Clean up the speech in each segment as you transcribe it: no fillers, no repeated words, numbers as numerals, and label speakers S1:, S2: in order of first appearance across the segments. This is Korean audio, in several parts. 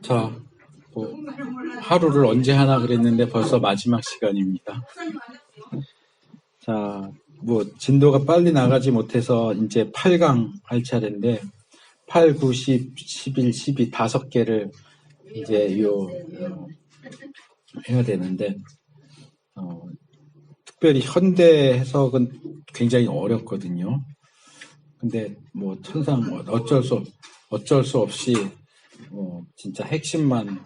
S1: 자, 하루를 언제 하나 그랬는데 벌써 마지막 시간입니다. 자, 진도가 빨리 나가지 못해서 이제 8강 할 차례인데 8, 9, 10, 11, 12 5개를 이제 해야 되는데 특별히 현대 해석은 굉장히 어렵거든요. 근데 천상 어쩔 수 없이 진짜 핵심만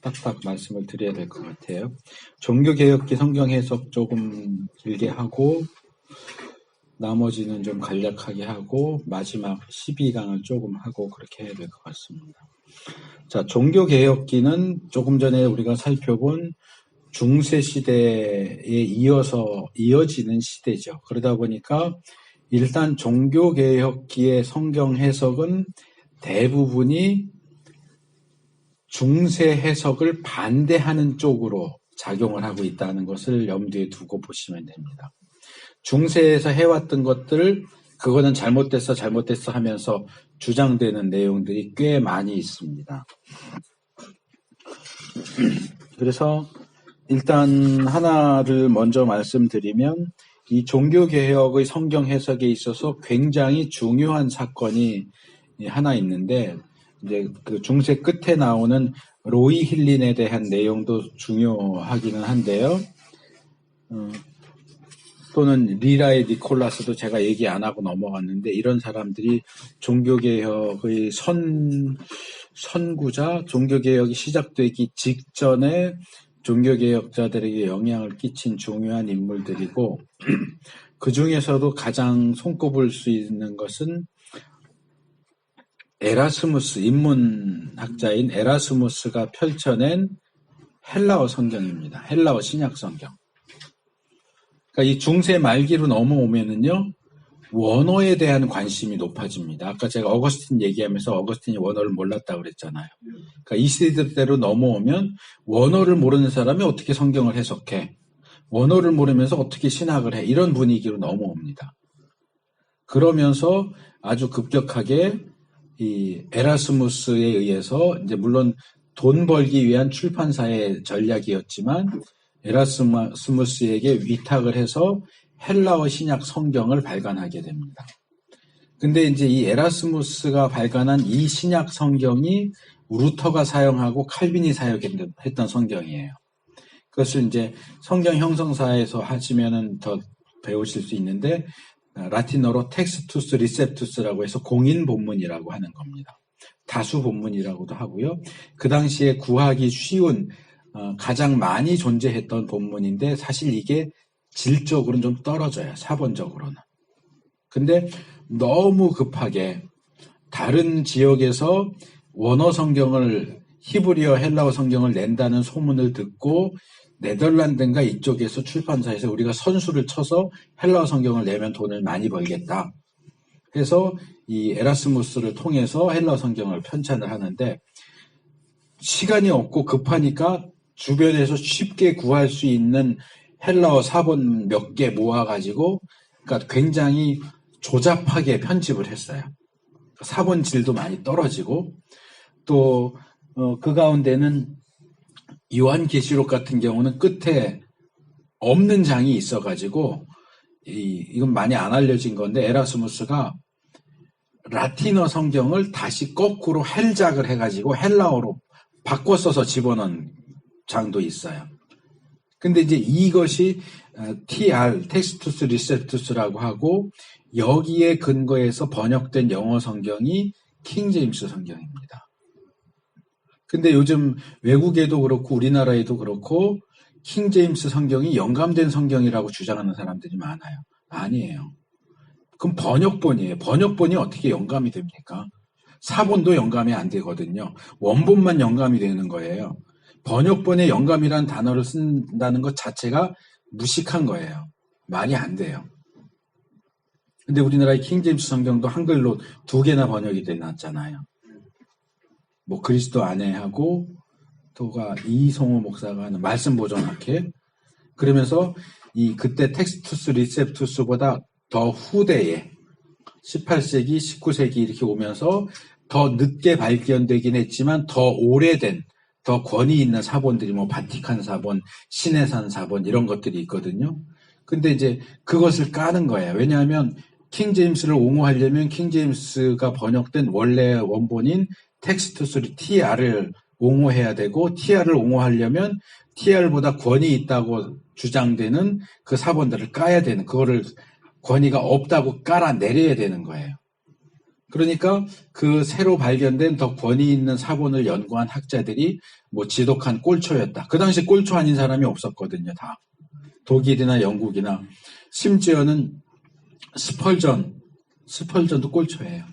S1: 딱딱 말씀을 드려야 될 것 같아요. 종교개혁기 성경 해석 조금 길게 하고 나머지는 좀 간략하게 하고 마지막 12강을 조금 하고 그렇게 해야 될 것 같습니다. 자, 종교개혁기는 조금 전에 우리가 살펴본 중세 시대에 이어지는 시대죠. 그러다 보니까 일단 종교개혁기의 성경 해석은 대부분이 중세 해석을 반대하는 쪽으로 작용을 하고 있다는 것을 염두에 두고 보시면 됩니다. 중세에서 해왔던 것들, 그거는 잘못됐어 하면서 주장되는 내용들이 꽤 많이 있습니다. 그래서 일단 하나를 먼저 말씀드리면 이 종교개혁의 성경 해석에 있어서 굉장히 중요한 사건이 하나 있는데 이제 그 중세 끝에 나오는 로이 힐린에 대한 내용도 중요하기는 한데요. 또는 리라의 니콜라스도 제가 얘기 안 하고 넘어갔는데 이런 사람들이 종교개혁의 선구자, 종교개혁이 시작되기 직전에 종교개혁자들에게 영향을 끼친 중요한 인물들이고 그 중에서도 가장 손꼽을 수 있는 것은 에라스무스, 인문학자인 에라스무스가 펼쳐낸 헬라어 성경입니다. 헬라어 신약 성경. 그러니까 이 중세 말기로 넘어오면은요, 원어에 대한 관심이 높아집니다. 아까 제가 어거스틴 얘기하면서 어거스틴이 원어를 몰랐다고 그랬잖아요. 그러니까 이 시대대로 넘어오면 원어를 모르는 사람이 어떻게 성경을 해석해? 원어를 모르면서 어떻게 신학을 해? 이런 분위기로 넘어옵니다. 그러면서 아주 급격하게 이 에라스무스에 의해서 이제 물론 돈 벌기 위한 출판사의 전략이었지만 에라스무스에게 위탁을 해서 헬라어 신약 성경을 발간하게 됩니다. 근데 이제 이 에라스무스가 발간한 이 신약 성경이 루터가 사용하고 칼빈이 사용했던 성경이에요. 그것을 이제 성경 형성사에서 하시면은 더 배우실 수 있는데 라틴어로 텍스투스 리셉투스라고 해서 공인 본문이라고 하는 겁니다. 다수 본문이라고도 하고요. 그 당시에 구하기 쉬운 가장 많이 존재했던 본문인데 사실 이게 질적으로는 좀 떨어져요. 사본적으로는. 근데 너무 급하게 다른 지역에서 원어 성경을 히브리어 헬라어 성경을 낸다는 소문을 듣고 네덜란드인가 이쪽에서 출판사에서 우리가 선수를 쳐서 헬라어 성경을 내면 돈을 많이 벌겠다 해서 이 에라스무스를 통해서 헬라어 성경을 편찬을 하는데 시간이 없고 급하니까 주변에서 쉽게 구할 수 있는 헬라어 사본 몇 개 모아가지고 그러니까 굉장히 조잡하게 편집을 했어요. 사본 질도 많이 떨어지고 또 그 가운데는 요한계시록 같은 경우는 끝에 없는 장이 있어가지고 이건 많이 안 알려진 건데 에라스무스가 라틴어 성경을 다시 거꾸로 헬작을 해가지고 헬라어로 바꿔 써서 집어넣은 장도 있어요. 근데 이제 이것이 TR, 텍스투스 리셉투스라고 하고 여기에 근거해서 번역된 영어 성경이 킹제임스 성경입니다. 근데 요즘 외국에도 그렇고 우리나라에도 그렇고 킹제임스 성경이 영감된 성경이라고 주장하는 사람들이 많아요. 아니에요. 그럼 번역본이에요. 번역본이 어떻게 영감이 됩니까? 사본도 영감이 안 되거든요. 원본만 영감이 되는 거예요. 번역본에 영감이라는 단어를 쓴다는 것 자체가 무식한 거예요. 말이 안 돼요. 근데 우리나라의 킹제임스 성경도 한글로 2개나 번역이 돼 놨잖아요. 그리스도 안에하고 또가 이성호 목사가 하는 말씀 보존학회 그러면서 그때 텍스투스 리셉투스보다 더 후대에 18세기, 19세기 이렇게 오면서 더 늦게 발견되긴 했지만 더 오래된, 더 권위 있는 사본들이 뭐 바티칸 사본, 시내산 사본 이런 것들이 있거든요. 근데 이제 그것을 까는 거예요. 왜냐하면 킹 제임스를 옹호하려면 킹 제임스가 번역된 원래 원본인 텍스트 소리 TR을 옹호해야 되고, TR을 옹호하려면 TR보다 권위 있다고 주장되는 그 사본들을 까야 되는, 그거를 권위가 없다고 깔아내려야 되는 거예요. 그러니까 그 새로 발견된 더 권위 있는 사본을 연구한 학자들이 뭐 지독한 꼴초였다. 그 당시 꼴초 아닌 사람이 없었거든요, 다. 독일이나 영국이나, 심지어는 스펄전도 꼴초예요.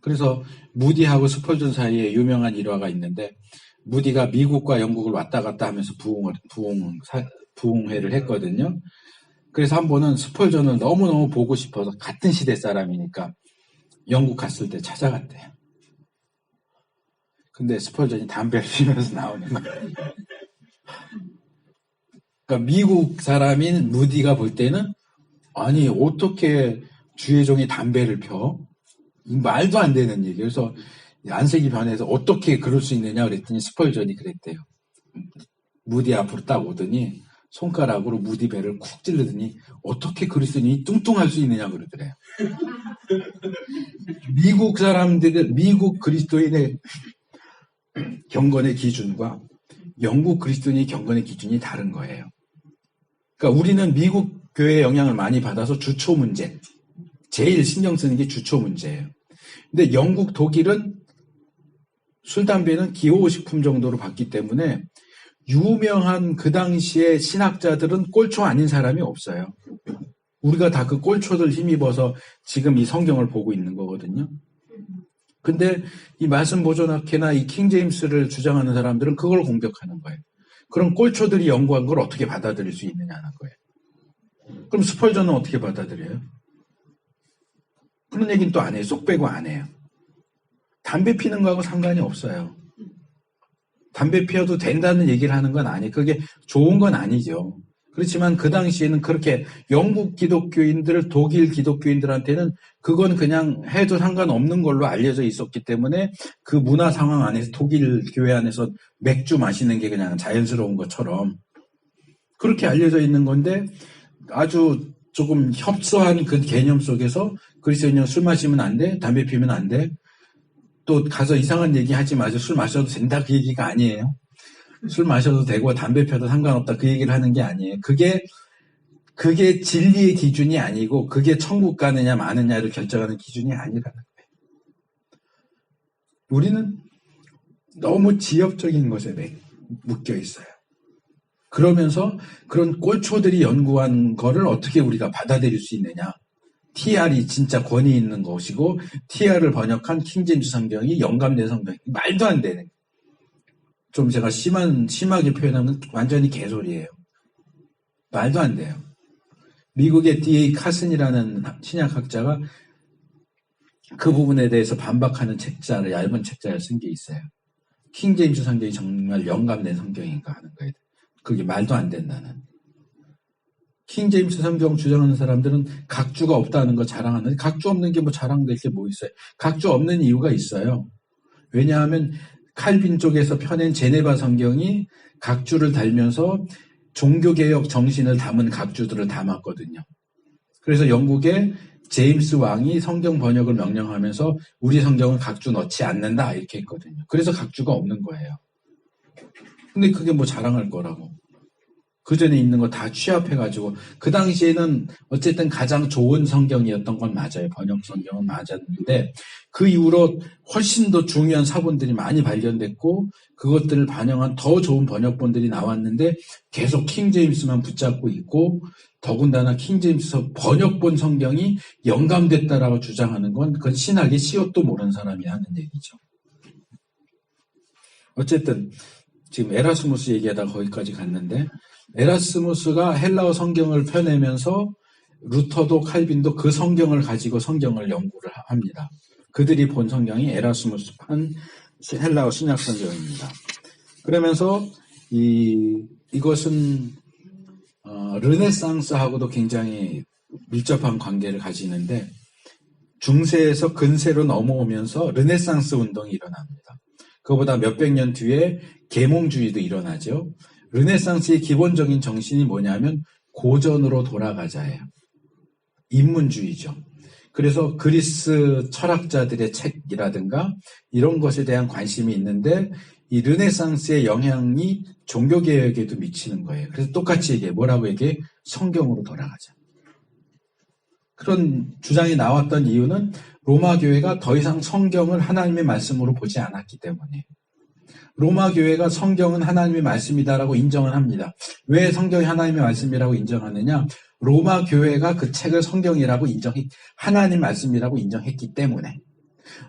S1: 그래서 무디하고 스펄전 사이에 유명한 일화가 있는데, 무디가 미국과 영국을 왔다 갔다 하면서 부흥회를 했거든요. 그래서 한 번은 스펄전을 너무너무 보고 싶어서, 같은 시대 사람이니까 영국 갔을 때 찾아갔대요. 근데 스펄전이 담배를 피우면서 나오는 거예요. 그러니까 미국 사람인 무디가 볼 때는, 아니 어떻게 주혜종이 담배를 펴? 말도 안 되는 얘기. 그래서 안색이 변해서 어떻게 그럴 수 있느냐 그랬더니 스펄전이 그랬대요. 무디 앞으로 딱 오더니 손가락으로 무디 배를 쿡 찔르더니 어떻게 그리스도인이 뚱뚱할 수 있느냐 그러더래요. 미국 사람들의, 미국 그리스도인의 경건의 기준과 영국 그리스도인의 경건의 기준이 다른 거예요. 그러니까 우리는 미국 교회의 영향을 많이 받아서 주초 문제, 제일 신경 쓰는 게 주초 문제예요. 근데 영국, 독일은 술, 담배는 기호식품 정도로 봤기 때문에 유명한 그 당시에 신학자들은 꼴초 아닌 사람이 없어요. 우리가 다 그 꼴초들 힘입어서 지금 이 성경을 보고 있는 거거든요. 근데 이 말씀 보존학회나 이 킹 제임스를 주장하는 사람들은 그걸 공격하는 거예요. 그럼 꼴초들이 연구한 걸 어떻게 받아들일 수 있느냐는 거예요. 그럼 스펄전은 어떻게 받아들여요? 그런 얘기는 또 안 해요. 쏙 빼고 안 해요. 담배 피는 거하고 상관이 없어요. 담배 피워도 된다는 얘기를 하는 건 아니에요. 그게 좋은 건 아니죠. 그렇지만 그 당시에는 그렇게 영국 기독교인들, 독일 기독교인들한테는 그건 그냥 해도 상관없는 걸로 알려져 있었기 때문에 그 문화 상황 안에서, 독일 교회 안에서 맥주 마시는 게 그냥 자연스러운 것처럼 그렇게 알려져 있는 건데, 아주 조금 협소한 그 개념 속에서 그리스도인은 술 마시면 안 돼, 담배 피우면 안 돼, 또 가서 이상한 얘기 하지 마세요, 술 마셔도 된다, 그 얘기가 아니에요. 술 마셔도 되고 담배 펴도 상관없다, 그 얘기를 하는 게 아니에요. 그게 진리의 기준이 아니고, 그게 천국 가느냐 마느냐를 결정하는 기준이 아니라는 거예요. 우리는 너무 지역적인 것에 묶여 있어요. 그러면서 그런 꼴초들이 연구한 거를 어떻게 우리가 받아들일 수 있느냐. TR이 진짜 권위 있는 것이고, TR을 번역한 킹제임스 성경이 영감된 성경, 말도 안 되는. 좀 제가 심하게 표현하면 완전히 개소리예요. 말도 안 돼요. 미국의 D.A. 카슨이라는 신약학자가 그 부분에 대해서 반박하는 책자를, 얇은 책자를 쓴 게 있어요. 킹제임스 성경이 정말 영감된 성경인가 하는 거예요. 그게 말도 안 된다는. 킹제임스 성경 주장하는 사람들은 각주가 없다는 거 자랑하는데, 각주 없는 게 뭐 자랑될 게 뭐 있어요. 각주 없는 이유가 있어요. 왜냐하면 칼빈 쪽에서 펴낸 제네바 성경이 각주를 달면서 종교개혁 정신을 담은 각주들을 담았거든요. 그래서 영국의 제임스 왕이 성경 번역을 명령하면서 우리 성경은 각주 넣지 않는다 이렇게 했거든요. 그래서 각주가 없는 거예요. 근데 그게 뭐 자랑할 거라고. 그 전에 있는 거 다 취합해가지고, 그 당시에는 어쨌든 가장 좋은 성경이었던 건 맞아요. 번역 성경은 맞았는데, 그 이후로 훨씬 더 중요한 사본들이 많이 발견됐고, 그것들을 반영한 더 좋은 번역본들이 나왔는데, 계속 킹제임스만 붙잡고 있고, 더군다나 킹제임스 번역본 성경이 영감됐다라고 주장하는 건 그건 신학의 씨앗도 모르는 사람이 하는 얘기죠. 어쨌든 지금 에라스무스 얘기하다가 거기까지 갔는데, 에라스무스가 헬라어 성경을 펴내면서 루터도 칼빈도 그 성경을 가지고 성경을 연구를 합니다. 그들이 본 성경이 에라스무스 판 헬라어 신약 성경입니다. 그러면서 이것은 르네상스하고도 굉장히 밀접한 관계를 가지는데, 중세에서 근세로 넘어오면서 르네상스 운동이 일어납니다. 그거보다 몇백 년 뒤에 계몽주의도 일어나죠. 르네상스의 기본적인 정신이 뭐냐면 고전으로 돌아가자예요. 인문주의죠. 그래서 그리스 철학자들의 책이라든가 이런 것에 대한 관심이 있는데 이 르네상스의 영향이 종교개혁에도 미치는 거예요. 그래서 똑같이 얘기해. 뭐라고 얘기해? 성경으로 돌아가자. 그런 주장이 나왔던 이유는 로마 교회가 더 이상 성경을 하나님의 말씀으로 보지 않았기 때문에. 로마 교회가 성경은 하나님의 말씀이다라고 인정을 합니다. 왜 성경이 하나님의 말씀이라고 인정하느냐? 로마 교회가 그 책을 성경이라고 하나님 말씀이라고 인정했기 때문에.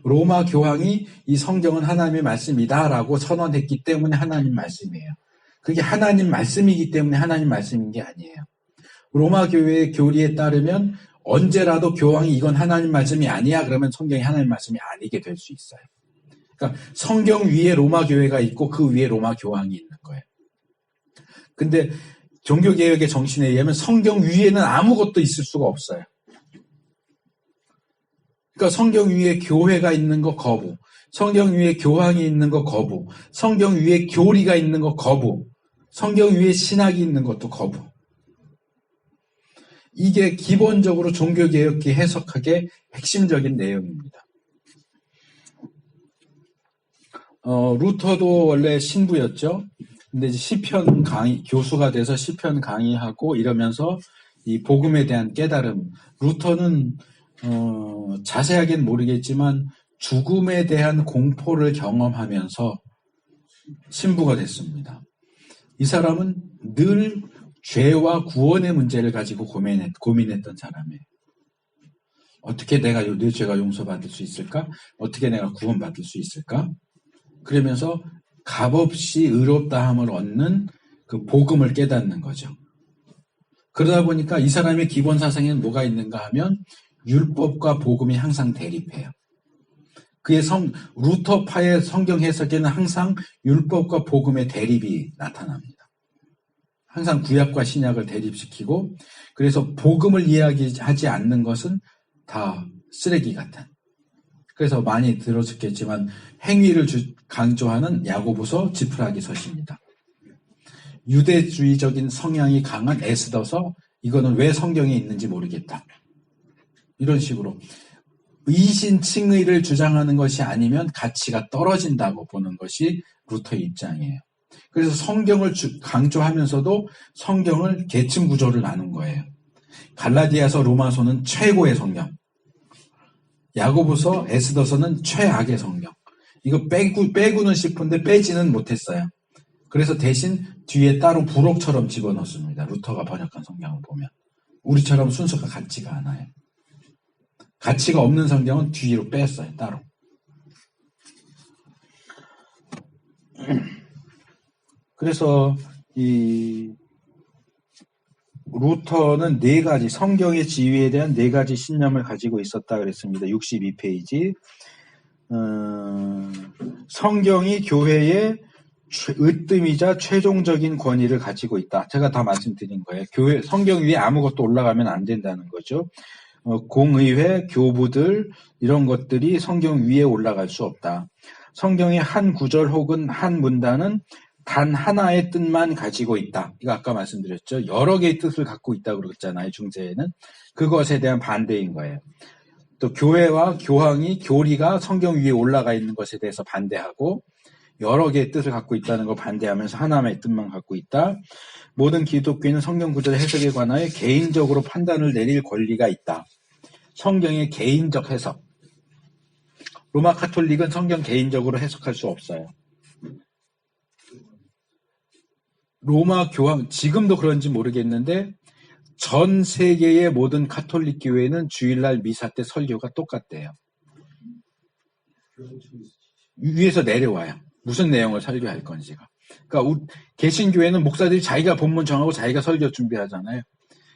S1: 로마 교황이 이 성경은 하나님의 말씀이다라고 선언했기 때문에 하나님 말씀이에요. 그게 하나님 말씀이기 때문에 하나님 말씀인 게 아니에요. 로마 교회의 교리에 따르면 언제라도 교황이 이건 하나님 말씀이 아니야 그러면 성경이 하나님 말씀이 아니게 될 수 있어요. 그러니까 성경 위에 로마 교회가 있고 그 위에 로마 교황이 있는 거예요. 근데 종교개혁의 정신에 의하면 성경 위에는 아무것도 있을 수가 없어요. 그러니까 성경 위에 교회가 있는 거 거부, 성경 위에 교황이 있는 거 거부, 성경 위에 교리가 있는 거 거부, 성경 위에 신학이 있는 것도 거부. 이게 기본적으로 종교개혁기 해석학의 핵심적인 내용입니다. 루터도 원래 신부였죠. 근데 이제 시편 강의, 교수가 돼서 시편 강의하고 이러면서 이 복음에 대한 깨달음. 루터는, 자세하게는 모르겠지만 죽음에 대한 공포를 경험하면서 신부가 됐습니다. 이 사람은 늘 죄와 구원의 문제를 가지고 고민했던 사람이에요. 어떻게 내가 내 죄가 용서받을 수 있을까? 어떻게 내가 구원받을 수 있을까? 그러면서 값없이 의롭다함을 얻는 그 복음을 깨닫는 거죠. 그러다 보니까 이 사람의 기본 사상에는 뭐가 있는가 하면 율법과 복음이 항상 대립해요. 그의 루터파의 성경 해석에는 항상 율법과 복음의 대립이 나타납니다. 항상 구약과 신약을 대립시키고 그래서 복음을 이야기하지 않는 것은 다 쓰레기 같은. 그래서 많이 들었겠지만 행위를 강조하는 야고보서 지푸라기서십니다. 유대주의적인 성향이 강한 에스더서 이거는 왜 성경에 있는지 모르겠다. 이런 식으로 의신칭의를 주장하는 것이 아니면 가치가 떨어진다고 보는 것이 루터의 입장이에요. 그래서 성경을 강조하면서도 성경을 계층 구조를 나눈 거예요. 갈라디아서 로마서는 최고의 성경. 야고보서 에스더서는 최악의 성경. 이거 빼고는 싶은데 빼지는 못했어요. 그래서 대신 뒤에 따로 부록처럼 집어넣습니다. 루터가 번역한 성경을 보면. 우리처럼 순서가 같지가 않아요. 가치가 없는 성경은 뒤로 뺐어요. 따로. 그래서 이 루터는 네 가지 성경의 지위에 대한 네 가지 신념을 가지고 있었다 그랬습니다. 62페이지. 성경이 교회의 으뜸이자 최종적인 권위를 가지고 있다. 제가 다 말씀드린 거예요. 성경 위에 아무것도 올라가면 안 된다는 거죠. 공의회, 교부들 이런 것들이 성경 위에 올라갈 수 없다. 성경의 한 구절 혹은 한 문단은 단 하나의 뜻만 가지고 있다. 이거 아까 말씀드렸죠. 여러 개의 뜻을 갖고 있다고 그랬잖아요. 중세에는. 그것에 대한 반대인 거예요. 또 교회와 교황이 교리가 성경 위에 올라가 있는 것에 대해서 반대하고 여러 개의 뜻을 갖고 있다는 걸 반대하면서 하나의 뜻만 갖고 있다. 모든 기독교인은 성경 구절 해석에 관하여 개인적으로 판단을 내릴 권리가 있다. 성경의 개인적 해석. 로마 카톨릭은 성경 개인적으로 해석할 수 없어요. 로마 교황, 지금도 그런지 모르겠는데 전 세계의 모든 카톨릭 교회는 주일날 미사 때 설교가 똑같대요. 위에서 내려와요. 무슨 내용을 설교할 건지가. 그러니까 개신교회는 목사들이 자기가 본문 정하고 자기가 설교 준비하잖아요.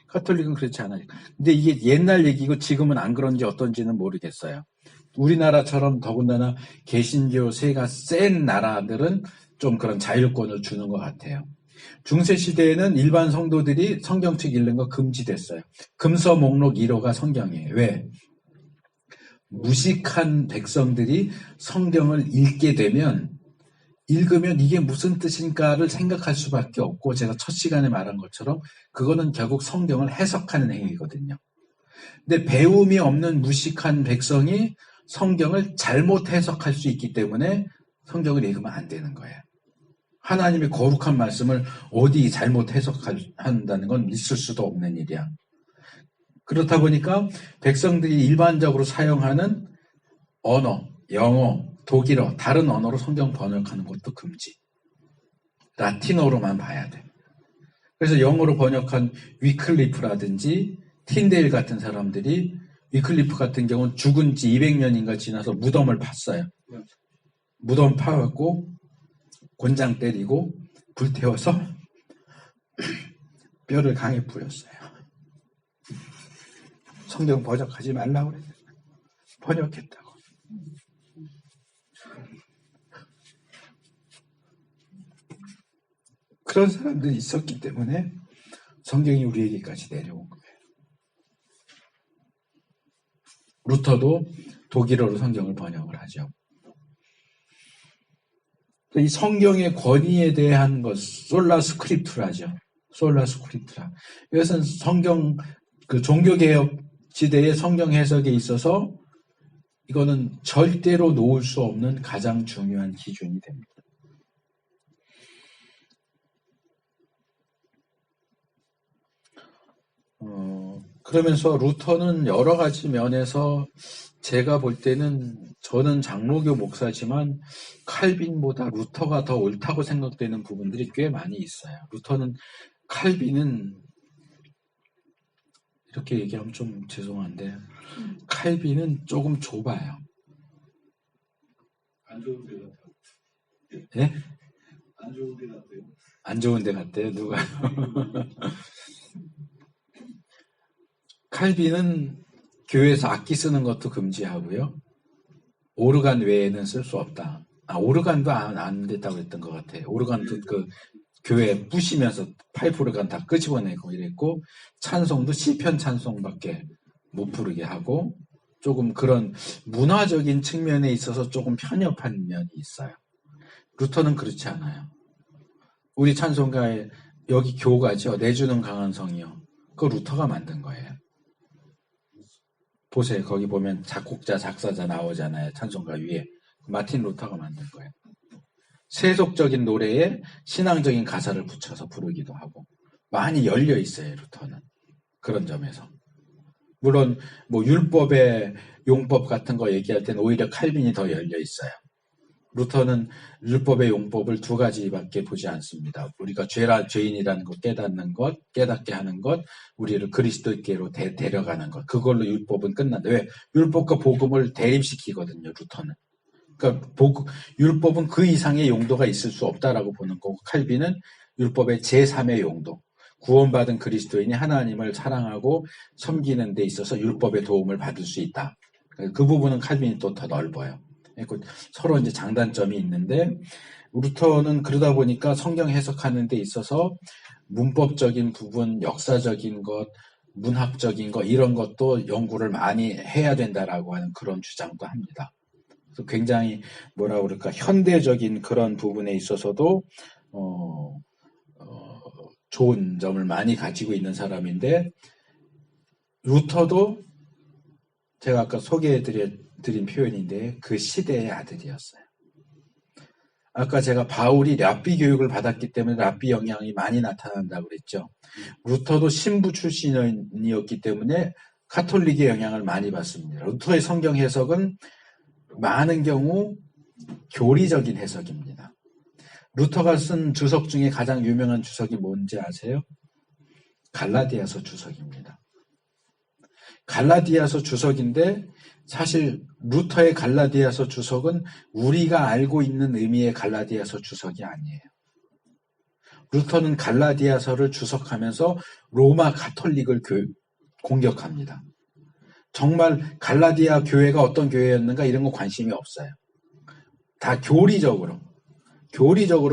S1: 카톨릭은 그렇지 않아요. 근데 이게 옛날 얘기고 지금은 안 그런지 어떤지는 모르겠어요. 우리나라처럼 더군다나 개신교세가 센 나라들은 좀 그런 자율권을 주는 것 같아요. 중세 시대에는 일반 성도들이 성경책 읽는 거 금지됐어요. 금서 목록 1호가 성경이에요. 왜? 무식한 백성들이 성경을 읽으면 이게 무슨 뜻인가를 생각할 수밖에 없고, 제가 첫 시간에 말한 것처럼 그거는 결국 성경을 해석하는 행위거든요. 근데 배움이 없는 무식한 백성이 성경을 잘못 해석할 수 있기 때문에 성경을 읽으면 안 되는 거예요. 하나님의 거룩한 말씀을 어디 잘못 해석한다는 건 있을 수도 없는 일이야. 그렇다 보니까 백성들이 일반적으로 사용하는 언어, 영어, 독일어, 다른 언어로 성경 번역하는 것도 금지. 라틴어로만 봐야 돼. 그래서 영어로 번역한 위클리프라든지 틴데일 같은 사람들이, 위클리프 같은 경우는 죽은 지 200년인가 지나서 무덤을 팠어요. 무덤 파갖고 곤장 때리고 불태워서 뼈를 강에 뿌렸어요. 성경 번역하지 말라고 그랬어요. 번역했다고. 그런 사람들이 있었기 때문에 성경이 우리에게까지 내려온 거예요. 루터도 독일어로 성경을 번역을 하죠. 이 성경의 권위에 대한 것, 솔라 스크립투라죠. 솔라 스크립투라. 이것은 성경, 종교개혁 시대의 성경 해석에 있어서 이거는 절대로 놓을 수 없는 가장 중요한 기준이 됩니다. 그러면서 루터는 여러 가지 면에서 제가 볼 때는, 저는 장로교 목사지만 칼빈보다 루터가 더 옳다고 생각되는 부분들이 꽤 많이 있어요. 칼빈은 이렇게 얘기하면 좀 죄송한데, 칼빈은 조금 좁아요.
S2: 안 좋은 데 같아요.
S1: 예?
S2: 안 좋은 데 같아요.
S1: 안 좋은 데 같대요, 누가? 칼빈은 교회에서 악기 쓰는 것도 금지하고요. 오르간 외에는 쓸 수 없다. 오르간도 안 됐다고 했던 것 같아요. 오르간도 교회에 부시면서 파이프 오르간 다 끄집어내고 이랬고, 찬송도 시편 찬송밖에 못 부르게 하고, 조금 그런 문화적인 측면에 있어서 조금 편협한 면이 있어요. 루터는 그렇지 않아요. 우리 찬송가에 여기 교가죠. 내주는 강한 성이요. 그거 루터가 만든 거예요. 보세요. 거기 보면 작곡자, 작사자 나오잖아요. 찬송가 위에. 마틴 루터가 만든 거예요. 세속적인 노래에 신앙적인 가사를 붙여서 부르기도 하고, 많이 열려 있어요, 루터는. 그런 점에서. 물론 율법의 용법 같은 거 얘기할 때는 오히려 칼빈이 더 열려 있어요. 루터는 율법의 용법을 두 가지밖에 보지 않습니다. 우리가 죄인이라는 것 깨닫는 것, 깨닫게 하는 것, 우리를 그리스도께로 데려가는 것. 그걸로 율법은 끝난다. 왜? 율법과 복음을 대립시키거든요, 루터는. 그러니까 율법은 그 이상의 용도가 있을 수 없다라고 보는 거고, 칼빈은 율법의 제3의 용도, 구원받은 그리스도인이 하나님을 사랑하고 섬기는 데 있어서 율법의 도움을 받을 수 있다. 그 부분은 칼빈이 또 더 넓어요. 서로 이제 장단점이 있는데, 루터는 그러다 보니까 성경 해석하는 데 있어서 문법적인 부분, 역사적인 것, 문학적인 것, 이런 것도 연구를 많이 해야 된다라고 하는 그런 주장도 합니다. 그래서 굉장히 현대적인 그런 부분에 있어서도 좋은 점을 많이 가지고 있는 사람인데, 루터도 제가 아까 소개해드린 표현인데 그 시대의 아들이었어요. 아까 제가 바울이 랍비 교육을 받았기 때문에 랍비 영향이 많이 나타난다고 그랬죠. 루터도 신부 출신이었기 때문에 카톨릭의 영향을 많이 받습니다. 루터의 성경 해석은 많은 경우 교리적인 해석입니다. 루터가 쓴 주석 중에 가장 유명한 주석이 뭔지 아세요? 갈라디아서 주석입니다. 갈라디아서 주석인데, 사실 루터의 갈라디아서 주석은 우리가 알고 있는 의미의 갈라디아서 주석이 아니에요. 루터는 갈라디아서를 주석하면서 로마 가톨릭을 공격합니다. 정말 갈라디아 교회가 어떤 교회였는가 이런 거 관심이 없어요. 다 교리적으로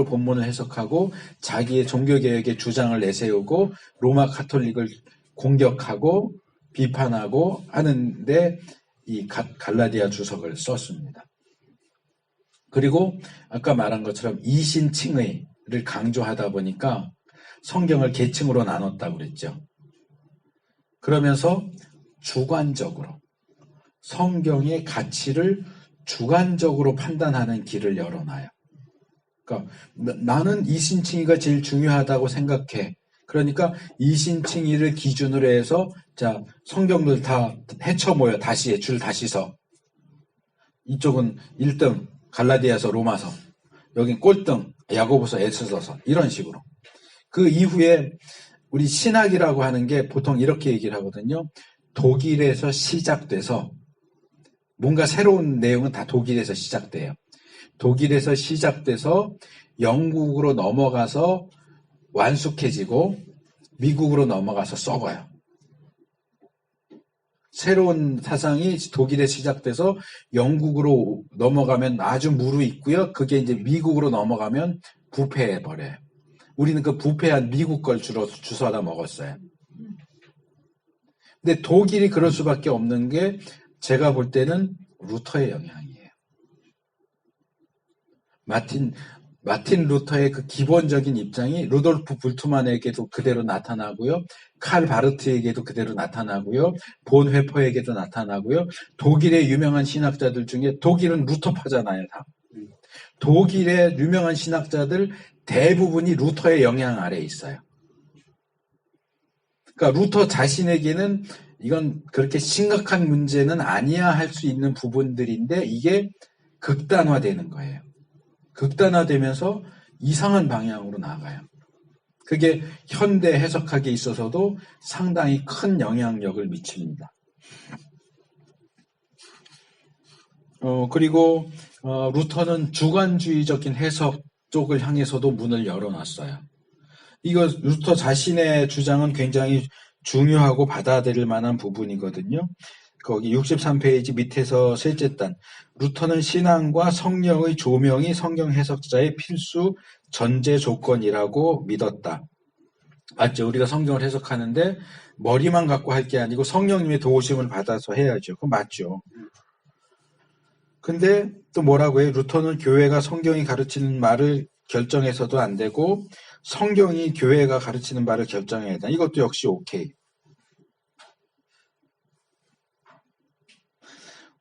S1: 본문을 해석하고 자기의 종교개혁의 주장을 내세우고 로마 가톨릭을 공격하고 비판하고 하는데, 이 갈라디아 주석을 썼습니다. 그리고 아까 말한 것처럼 이신칭의를 강조하다 보니까 성경을 계층으로 나눴다고 그랬죠. 그러면서 주관적으로 성경의 가치를 주관적으로 판단하는 길을 열어놔요. 그러니까 나는 이신칭의가 제일 중요하다고 생각해. 그러니까 이신칭의를 기준으로 해서 자 성경들 다 헤쳐 모여 다시 줄 다시 서. 이쪽은 1등 갈라디아서 로마서, 여긴 꼴등 야고보서 에스더서 이런 식으로. 그 이후에 우리 신학이라고 하는 게 보통 이렇게 얘기를 하거든요. 독일에서 시작돼서 뭔가 새로운 내용은 다 독일에서 시작돼요. 독일에서 시작돼서 영국으로 넘어가서 완숙해지고 미국으로 넘어가서 썩어요. 새로운 사상이 독일에 시작돼서 영국으로 넘어가면 아주 무르익고요. 그게 이제 미국으로 넘어가면 부패해버려요. 우리는 그 부패한 미국 걸 주워다 먹었어요. 근데 독일이 그럴 수밖에 없는 게 제가 볼 때는 루터의 영향이에요. 마틴 루터의 그 기본적인 입장이 루돌프 불트만에게도 그대로 나타나고요. 칼 바르트에게도 그대로 나타나고요. 본 회퍼에게도 나타나고요. 독일의 유명한 신학자들 중에 독일은 루터파잖아요. 다. 독일의 유명한 신학자들 대부분이 루터의 영향 아래에 있어요. 그러니까 루터 자신에게는 이건 그렇게 심각한 문제는 아니야 할 수 있는 부분들인데 이게 극단화되는 거예요. 극단화되면서 이상한 방향으로 나아가요. 그게 현대 해석학에 있어서도 상당히 큰 영향력을 미칩니다. 그리고 루터는 주관주의적인 해석 쪽을 향해서도 문을 열어놨어요. 이거 루터 자신의 주장은 굉장히 중요하고 받아들일 만한 부분이거든요. 거기 63페이지 밑에서 셋째 단. 루터는 신앙과 성령의 조명이 성경 해석자의 필수 전제 조건이라고 믿었다. 맞죠? 우리가 성경을 해석하는데 머리만 갖고 할 게 아니고 성령님의 도우심을 받아서 해야죠. 그건 맞죠. 근데 또 뭐라고 해요? 루터는 교회가 성경이 가르치는 말을 결정해서도 안 되고 성경이 교회가 가르치는 말을 결정해야 한다. 이것도 역시 오케이.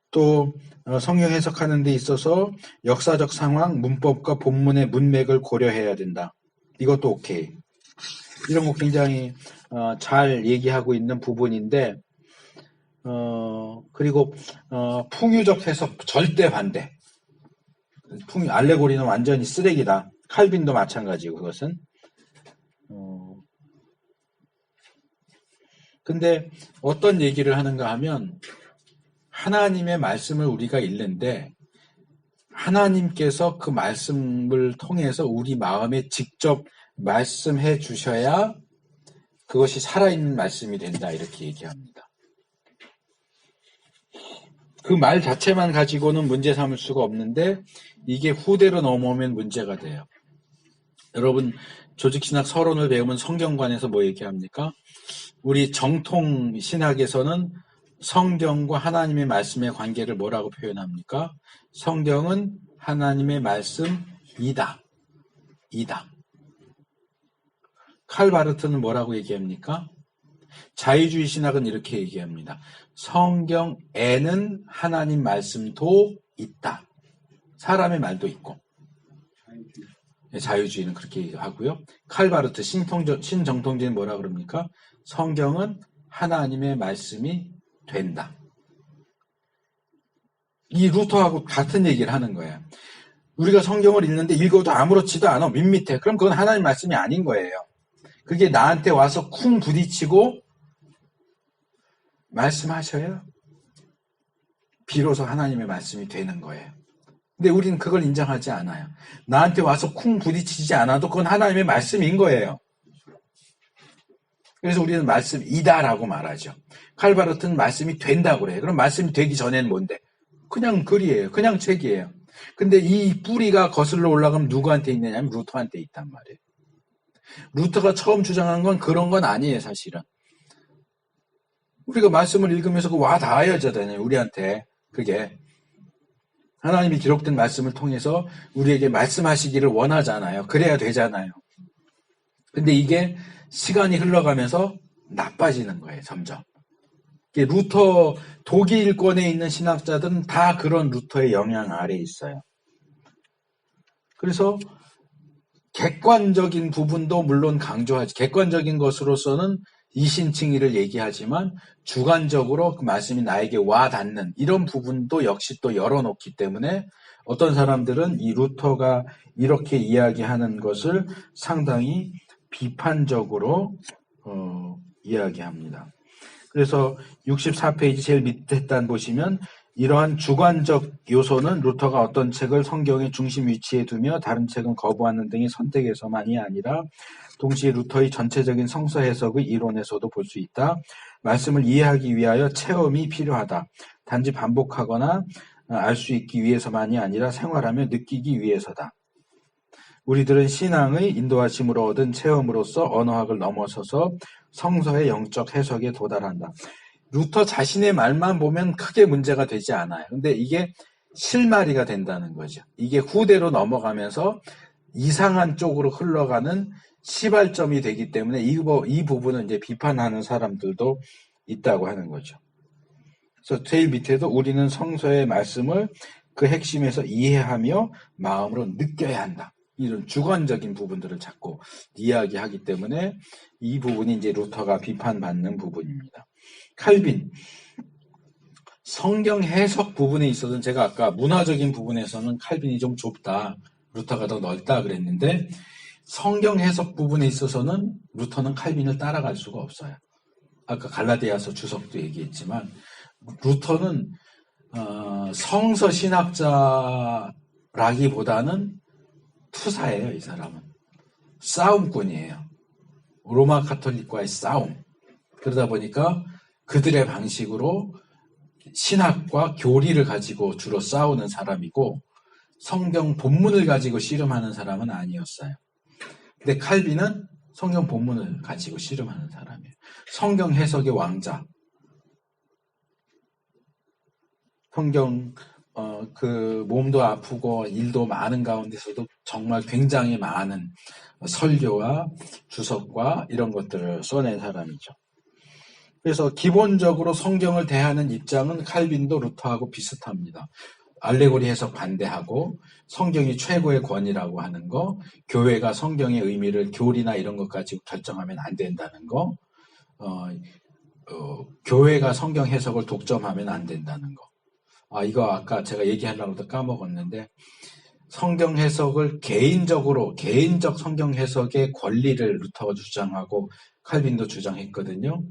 S1: 또 성경 해석하는 데 있어서 역사적 상황, 문법과 본문의 문맥을 고려해야 된다. 이것도 오케이. 이런 거 굉장히 잘 얘기하고 있는 부분인데 그리고 풍유적 해석 절대 반대. 알레고리는 완전히 쓰레기다. 칼빈도 마찬가지고 그것은. 근데 어떤 얘기를 하는가 하면 하나님의 말씀을 우리가 읽는데 하나님께서 그 말씀을 통해서 우리 마음에 직접 말씀해 주셔야 그것이 살아있는 말씀이 된다 이렇게 얘기합니다. 그 말 자체만 가지고는 문제 삼을 수가 없는데 이게 후대로 넘어오면 문제가 돼요. 여러분 조직신학 서론을 배우면 성경관에서 뭐 얘기합니까? 우리 정통 신학에서는 성경과 하나님의 말씀의 관계를 뭐라고 표현합니까? 성경은 하나님의 말씀이다. 칼 바르트는 뭐라고 얘기합니까? 자유주의 신학은 이렇게 얘기합니다. 성경에는 하나님 말씀도 있다. 사람의 말도 있고. 자유주의는 그렇게 하고요. 칼 바르트 신정통주의는 뭐라 그럽니까? 성경은 하나님의 말씀이 된다. 이 루터하고 같은 얘기를 하는 거예요. 우리가 성경을 읽는데 읽어도 아무렇지도 않아. 밋밋해. 그럼 그건 하나님 말씀이 아닌 거예요. 그게 나한테 와서 쿵 부딪히고 말씀하셔야 비로소 하나님의 말씀이 되는 거예요. 근데 우리는 그걸 인정하지 않아요. 나한테 와서 쿵 부딪히지 않아도 그건 하나님의 말씀인 거예요. 그래서 우리는 말씀이다라고 말하죠. 칼바르트는 말씀이 된다고 그래요. 그럼 말씀이 되기 전에는 뭔데? 그냥 글이에요. 그냥 책이에요. 근데 이 뿌리가 거슬러 올라가면 누구한테 있느냐면 루터한테 있단 말이에요. 루터가 처음 주장한 건 그런 건 아니에요, 사실은. 우리가 말씀을 읽으면서 그 와 닿아야잖아요. 우리한테. 그게. 하나님이 기록된 말씀을 통해서 우리에게 말씀하시기를 원하잖아요. 그래야 되잖아요. 근데 이게 시간이 흘러가면서 나빠지는 거예요. 점점. 루터 독일권에 있는 신학자들은 다 그런 루터의 영향 아래에 있어요. 그래서 객관적인 부분도 물론 강조하지. 객관적인 것으로서는 이신칭의를 얘기하지만 주관적으로 그 말씀이 나에게 와 닿는 이런 부분도 역시 또 열어놓기 때문에 어떤 사람들은 이 루터가 이렇게 이야기하는 것을 상당히 비판적으로 이야기합니다. 그래서 64페이지 제일 밑에 단 보시면 이러한 주관적 요소는 루터가 어떤 책을 성경의 중심 위치에 두며 다른 책은 거부하는 등의 선택에서만이 아니라 동시에 루터의 전체적인 성서 해석의 이론에서도 볼 수 있다. 말씀을 이해하기 위하여 체험이 필요하다. 단지 반복하거나 알 수 있기 위해서만이 아니라 생활하며 느끼기 위해서다. 우리들은 신앙의 인도하심으로 얻은 체험으로서 언어학을 넘어서서 성서의 영적 해석에 도달한다. 루터 자신의 말만 보면 크게 문제가 되지 않아요. 근데 이게 실마리가 된다는 거죠. 이게 후대로 넘어가면서 이상한 쪽으로 흘러가는 시발점이 되기 때문에 이 부분은 이제 비판하는 사람들도 있다고 하는 거죠. 그래서 제일 밑에도 우리는 성서의 말씀을 그 핵심에서 이해하며 마음으로 느껴야 한다. 이런 주관적인 부분들을 자꾸 이야기하기 때문에 이 부분이 이제 루터가 비판받는 부분입니다. 칼빈, 성경 해석 부분에 있어서는 제가 아까 문화적인 부분에서는 칼빈이 좀 좁다, 루터가 더 넓다 그랬는데 성경 해석 부분에 있어서는 루터는 칼빈을 따라갈 수가 없어요. 아까 갈라디아서 주석도 얘기했지만 루터는 성서 신학자라기보다는 투사예요. 이 사람은 싸움꾼이에요. 로마 카톨릭과의 싸움. 그러다 보니까 그들의 방식으로 신학과 교리를 가지고 주로 싸우는 사람이고 성경 본문을 가지고 씨름하는 사람은 아니었어요. 근데 칼빈은 성경 본문을 가지고 씨름하는 사람이에요. 성경 해석의 왕자. 성경 그 몸도 아프고 일도 많은 가운데서도 정말 굉장히 많은 설교와 주석과 이런 것들을 써낸 사람이죠. 그래서 기본적으로 성경을 대하는 입장은 칼빈도 루터하고 비슷합니다. 알레고리 해석 반대하고 성경이 최고의 권위라고 하는 거, 교회가 성경의 의미를 교리나 이런 것 가지고 결정하면 안 된다는 거, 교회가 성경 해석을 독점하면 안 된다는 거. 이거 아까 제가 얘기하려고 해도 까먹었는데 성경 해석을 개인적 성경 해석의 권리를 루터가 주장하고 칼빈도 주장했거든요.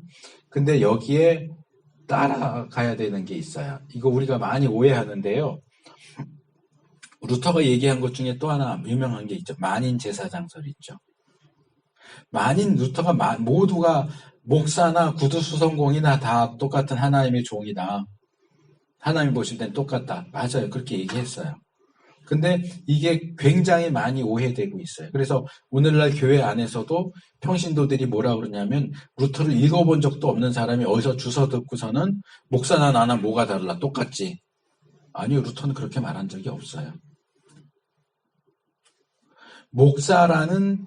S1: 근데 여기에 따라가야 되는 게 있어요. 이거 우리가 많이 오해하는데요. 루터가 얘기한 것 중에 또 하나 유명한 게 있죠. 만인 제사장설 있죠. 루터가 모두가 목사나 구두수성공이나 다 똑같은 하나님의 종이다. 하나님 보실 땐 똑같다. 맞아요. 그렇게 얘기했어요. 근데 이게 굉장히 많이 오해되고 있어요. 그래서 오늘날 교회 안에서도 평신도들이 뭐라 그러냐면 루터를 읽어본 적도 없는 사람이 어디서 주워 듣고서는 목사나 나나 뭐가 달라 똑같지. 아니요. 루터는 그렇게 말한 적이 없어요. 목사라는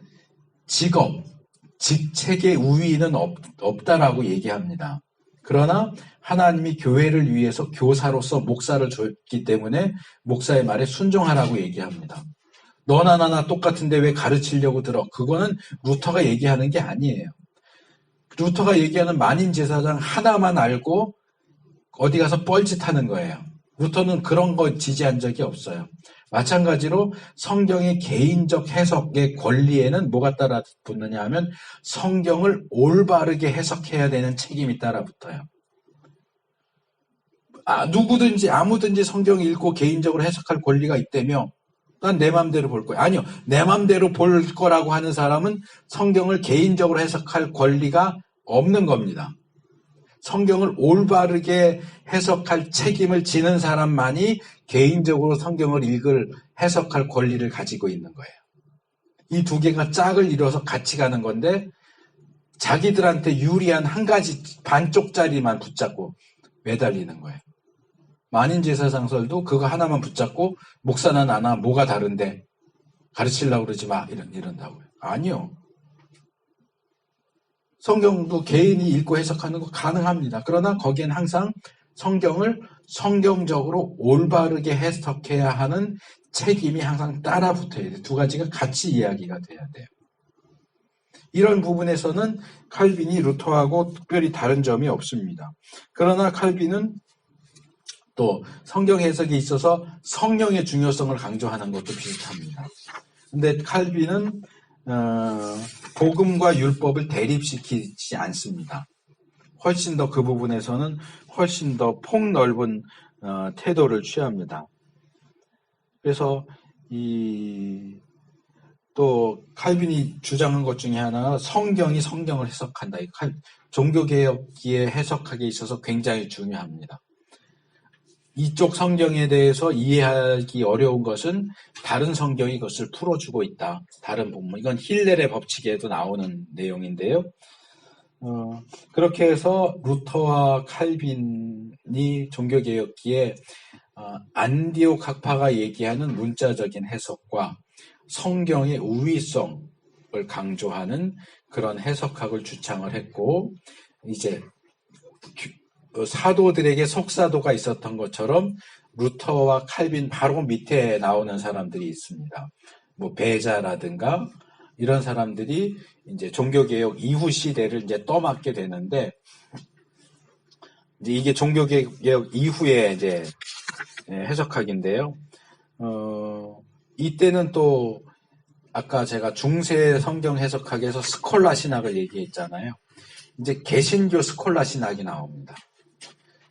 S1: 직책의 우위는 없다라고 얘기합니다. 그러나 하나님이 교회를 위해서 교사로서 목사를 줬기 때문에 목사의 말에 순종하라고 얘기합니다. 너나 나나 똑같은데 왜 가르치려고 들어? 그거는 루터가 얘기하는 게 아니에요. 루터가 얘기하는 만인 제사장 하나만 알고 어디 가서 뻘짓하는 거예요. 루터는 그런 거 지지한 적이 없어요. 마찬가지로 성경의 개인적 해석의 권리에는 뭐가 따라 붙느냐 하면 성경을 올바르게 해석해야 되는 책임이 따라 붙어요. 누구든지 아무든지 성경 읽고 개인적으로 해석할 권리가 있다며 난 내 맘대로 볼 거야. 아니요. 내 맘대로 볼 거라고 하는 사람은 성경을 개인적으로 해석할 권리가 없는 겁니다. 성경을 올바르게 해석할 책임을 지는 사람만이 개인적으로 성경을 해석할 권리를 가지고 있는 거예요. 이 두 개가 짝을 이뤄서 같이 가는 건데 자기들한테 유리한 한 가지 반쪽짜리만 붙잡고 매달리는 거예요. 만인제사장설도 그거 하나만 붙잡고 목사는 나나 뭐가 다른데 가르치려고 그러지 마 이런다고요. 아니요. 성경도 개인이 읽고 해석하는 거 가능합니다. 그러나 거기엔 항상 성경을 성경적으로 올바르게 해석해야 하는 책임이 항상 따라 붙어야 돼요. 두 가지가 같이 이야기가 돼야 돼요. 이런 부분에서는 칼빈이 루터하고 특별히 다른 점이 없습니다. 그러나 칼빈은 또 성경 해석에 있어서 성령의 중요성을 강조하는 것도 비슷합니다. 근데 칼빈은 복음과 율법을 대립시키지 않습니다. 훨씬 더 그 부분에서는 훨씬 더 폭넓은 태도를 취합니다. 그래서 또 칼빈이 주장한 것 중에 하나가 성경이 성경을 해석한다. 종교개혁기에 해석하기에 있어서 굉장히 중요합니다. 이쪽 성경에 대해서 이해하기 어려운 것은 다른 성경이 그것을 풀어주고 있다. 다른 부분. 이건 힐렐의 법칙에도 나오는 내용인데요. 그렇게 해서 루터와 칼빈이 종교개혁기에 안디옥 학파가 얘기하는 문자적인 해석과 성경의 우위성을 강조하는 그런 해석학을 주창을 했고, 이제 사도들에게 속사도가 있었던 것처럼 루터와 칼빈 바로 밑에 나오는 사람들이 있습니다. 뭐 베자라든가 이런 사람들이 이제 종교개혁 이후 시대를 이제 떠맡게 되는데, 이제 이게 종교개혁 이후에 이제 해석학인데요. 이때는 또 아까 제가 중세 성경 해석학에서 스콜라 신학을 얘기했잖아요. 이제 개신교 스콜라 신학이 나옵니다.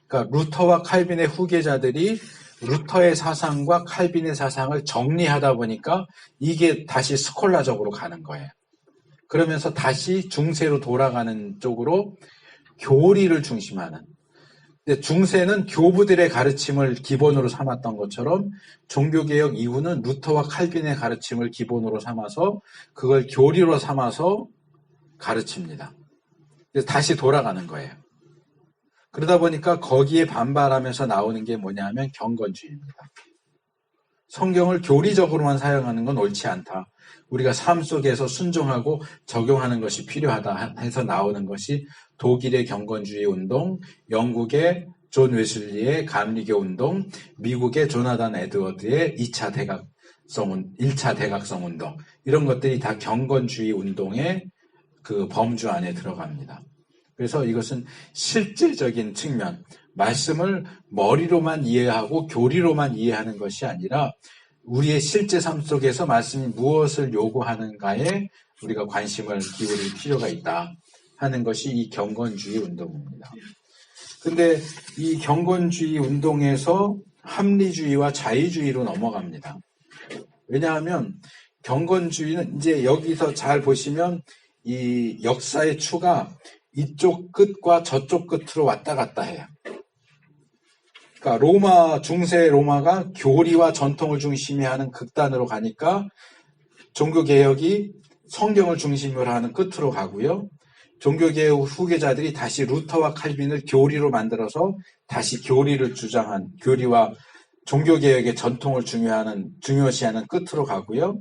S1: 그러니까 루터와 칼빈의 후계자들이 루터의 사상과 칼빈의 사상을 정리하다 보니까 이게 다시 스콜라적으로 가는 거예요. 그러면서 다시 중세로 돌아가는 쪽으로 교리를 중심하는. 근데 중세는 교부들의 가르침을 기본으로 삼았던 것처럼 종교개혁 이후는 루터와 칼빈의 가르침을 기본으로 삼아서 그걸 교리로 삼아서 가르칩니다. 그래서 다시 돌아가는 거예요. 그러다 보니까 거기에 반발하면서 나오는 게 뭐냐면 경건주의입니다. 성경을 교리적으로만 사용하는 건 옳지 않다. 우리가 삶 속에서 순종하고 적용하는 것이 필요하다 해서 나오는 것이 독일의 경건주의 운동, 영국의 존 웨슬리의 감리교 운동, 미국의 조나단 에드워드의 1차 대각성 운동, 이런 것들이 다 경건주의 운동의 그 범주 안에 들어갑니다. 그래서 이것은 실질적인 측면, 말씀을 머리로만 이해하고 교리로만 이해하는 것이 아니라 우리의 실제 삶 속에서 말씀이 무엇을 요구하는가에 우리가 관심을 기울일 필요가 있다 하는 것이 이 경건주의 운동입니다. 근데 이 경건주의 운동에서 합리주의와 자의주의로 넘어갑니다. 왜냐하면 경건주의는 이제 여기서 잘 보시면 이 역사의 추가 이쪽 끝과 저쪽 끝으로 왔다 갔다 해요. 그러니까 중세 로마가 교리와 전통을 중심히 하는 극단으로 가니까 종교개혁이 성경을 중심으로 하는 끝으로 가고요. 종교개혁 후계자들이 다시 루터와 칼빈을 교리로 만들어서 다시 교리를 주장한, 교리와 종교개혁의 전통을 중요시하는 끝으로 가고요.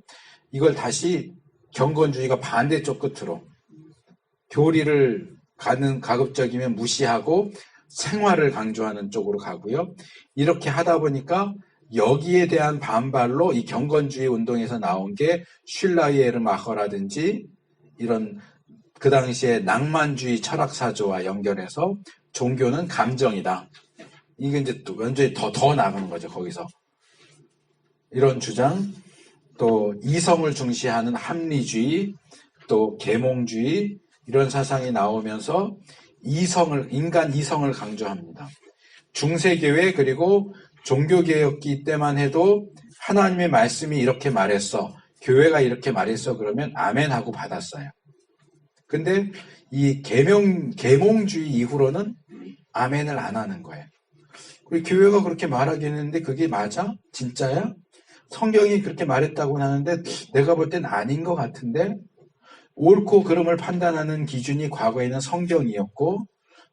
S1: 이걸 다시 경건주의가 반대쪽 끝으로 교리를 가급적이면 무시하고 생활을 강조하는 쪽으로 가고요. 이렇게 하다 보니까 여기에 대한 반발로 이 경건주의 운동에서 나온 게 슐라이에르마허라든지 이런 그 당시에 낭만주의 철학사조와 연결해서 종교는 감정이다. 이게 이제 또 완전히 더 나가는 거죠, 거기서. 이런 주장, 또 이성을 중시하는 합리주의, 또 계몽주의, 이런 사상이 나오면서 인간 이성을 강조합니다. 중세교회 그리고 종교개혁기 때만 해도 하나님의 말씀이 이렇게 말했어, 교회가 이렇게 말했어, 그러면 아멘 하고 받았어요. 근데 이 계몽주의 이후로는 아멘을 안 하는 거예요. 우리 교회가 그렇게 말하긴 했는데 그게 맞아? 진짜야? 성경이 그렇게 말했다고 하는데 내가 볼 땐 아닌 것 같은데? 옳고 그름을 판단하는 기준이 과거에는 성경이었고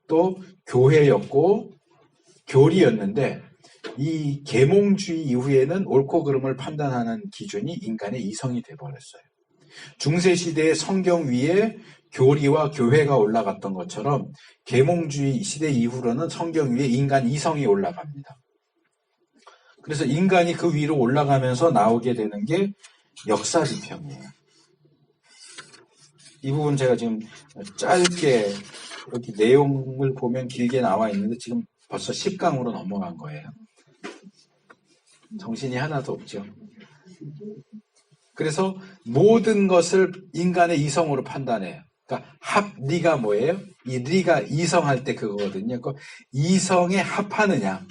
S1: 또 교회였고 교리였는데 이 계몽주의 이후에는 옳고 그름을 판단하는 기준이 인간의 이성이 되어버렸어요. 중세시대의 성경 위에 교리와 교회가 올라갔던 것처럼 계몽주의 시대 이후로는 성경 위에 인간 이성이 올라갑니다. 그래서 인간이 그 위로 올라가면서 나오게 되는 게 역사비평이에요. 이 부분 제가 지금 짧게 여기 내용을 보면 길게 나와 있는데 지금 벌써 10강으로 넘어간 거예요. 정신이 하나도 없죠. 그래서 모든 것을 인간의 이성으로 판단해요. 그러니까 합리가 뭐예요? 이 리가 이성할 때 그거거든요. 그 이성에 합하느냐.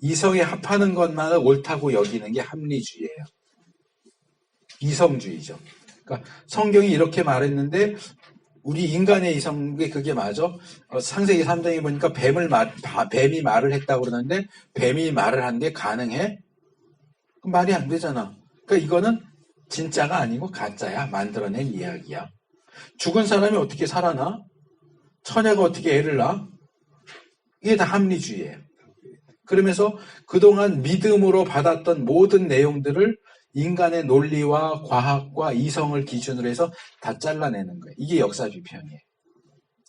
S1: 이성에 합하는 것만을 옳다고 여기는 게 합리주의예요. 이성주의죠. 그러니까 성경이 이렇게 말했는데 우리 인간의 이성이 그게 맞아? 창세기 3장에 보니까 뱀이 말을 했다고 그러는데 뱀이 말을 한 게 가능해? 그럼 말이 안 되잖아. 그러니까 이거는 진짜가 아니고 가짜야. 만들어낸 이야기야. 죽은 사람이 어떻게 살아나? 처녀가 어떻게 애를 낳아? 이게 다 합리주의예요. 그러면서 그동안 믿음으로 받았던 모든 내용들을 인간의 논리와 과학과 이성을 기준으로 해서 다 잘라내는 거예요. 이게 역사비평이에요.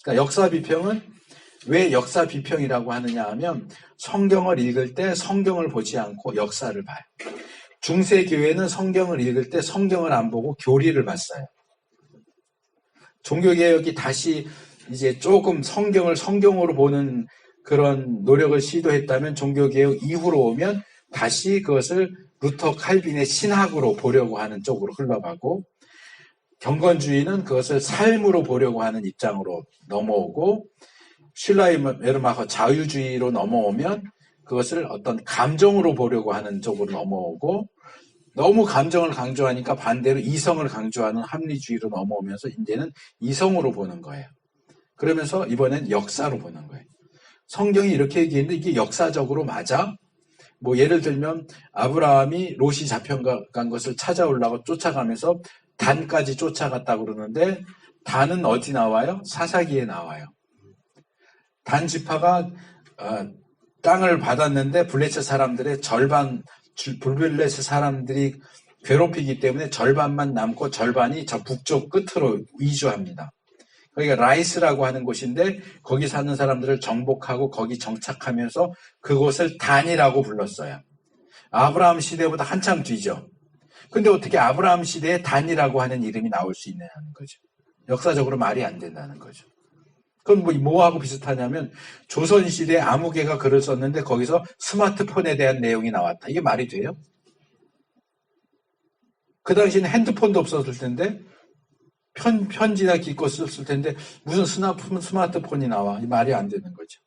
S1: 그러니까 역사비평은 왜 역사비평이라고 하느냐 하면 성경을 읽을 때 성경을 보지 않고 역사를 봐요. 중세교회는 성경을 읽을 때 성경을 안 보고 교리를 봤어요. 종교개혁이 다시 이제 조금 성경을 성경으로 보는 그런 노력을 시도했다면 종교개혁 이후로 오면 다시 그것을 루터 칼빈의 신학으로 보려고 하는 쪽으로 흘러가고 경건주의는 그것을 삶으로 보려고 하는 입장으로 넘어오고 슐라이메르마커 자유주의로 넘어오면 그것을 어떤 감정으로 보려고 하는 쪽으로 넘어오고 너무 감정을 강조하니까 반대로 이성을 강조하는 합리주의로 넘어오면서 이제는 이성으로 보는 거예요. 그러면서 이번엔 역사로 보는 거예요. 성경이 이렇게 얘기했는데 이게 역사적으로 맞아? 뭐 예를 들면 아브라함이 롯이 잡혀간 것을 찾아오려고 쫓아가면서 단까지 쫓아갔다고 그러는데 단은 어디 나와요? 사사기에 나와요. 단 지파가 땅을 받았는데 블레셋 사람들의 블레셋 사람들이 괴롭히기 때문에 절반만 남고 절반이 저 북쪽 끝으로 이주합니다. 거기가 라이스라고 하는 곳인데 거기 사는 사람들을 정복하고 거기 정착하면서 그곳을 단이라고 불렀어요. 아브라함 시대보다 한참 뒤죠. 근데 어떻게 아브라함 시대에 단이라고 하는 이름이 나올 수 있냐는 거죠. 역사적으로 말이 안 된다는 거죠. 그건 뭐하고 비슷하냐면 조선시대에 아무개가 글을 썼는데 거기서 스마트폰에 대한 내용이 나왔다. 이게 말이 돼요? 그 당시에는 핸드폰도 없었을 텐데 편지나 기껏 썼을 텐데 무슨 스마트폰이 나와. 이 말이 안 되는 거죠.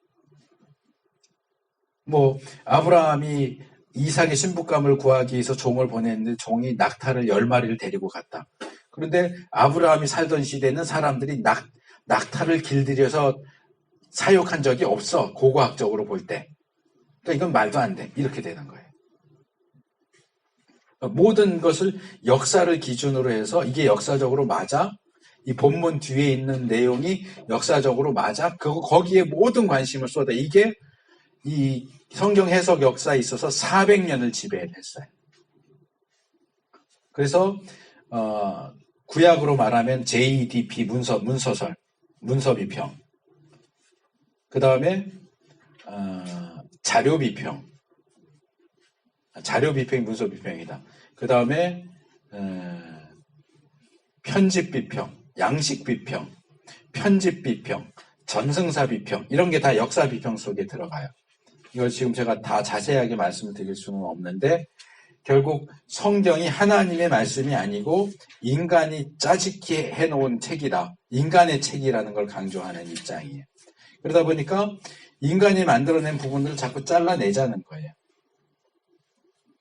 S1: 아브라함이 이삭의 신부감을 구하기 위해서 종을 보냈는데 종이 낙타를 10마리를 데리고 갔다. 그런데 아브라함이 살던 시대는 사람들이 낙타를 길들여서 사육한 적이 없어. 고고학적으로 볼 때. 그러니까 이건 말도 안 돼. 이렇게 되는 거예요. 모든 것을 역사를 기준으로 해서 이게 역사적으로 맞아? 이 본문 뒤에 있는 내용이 역사적으로 맞아? 거기에 모든 관심을 쏟아. 이게 이 성경 해석 역사에 있어서 400년을 지배했어요. 그래서 구약으로 말하면 JDP 문서설, 문서비평. 그 다음에 자료비평. 자료비평이 문서비평이다. 그 다음에 편집비평, 양식비평, 편집비평, 전승사비평 이런 게 다 역사비평 속에 들어가요. 이걸 지금 제가 다 자세하게 말씀을 드릴 수는 없는데 결국 성경이 하나님의 말씀이 아니고 인간이 짜집기 해놓은 책이다. 인간의 책이라는 걸 강조하는 입장이에요. 그러다 보니까 인간이 만들어낸 부분들을 자꾸 잘라내자는 거예요.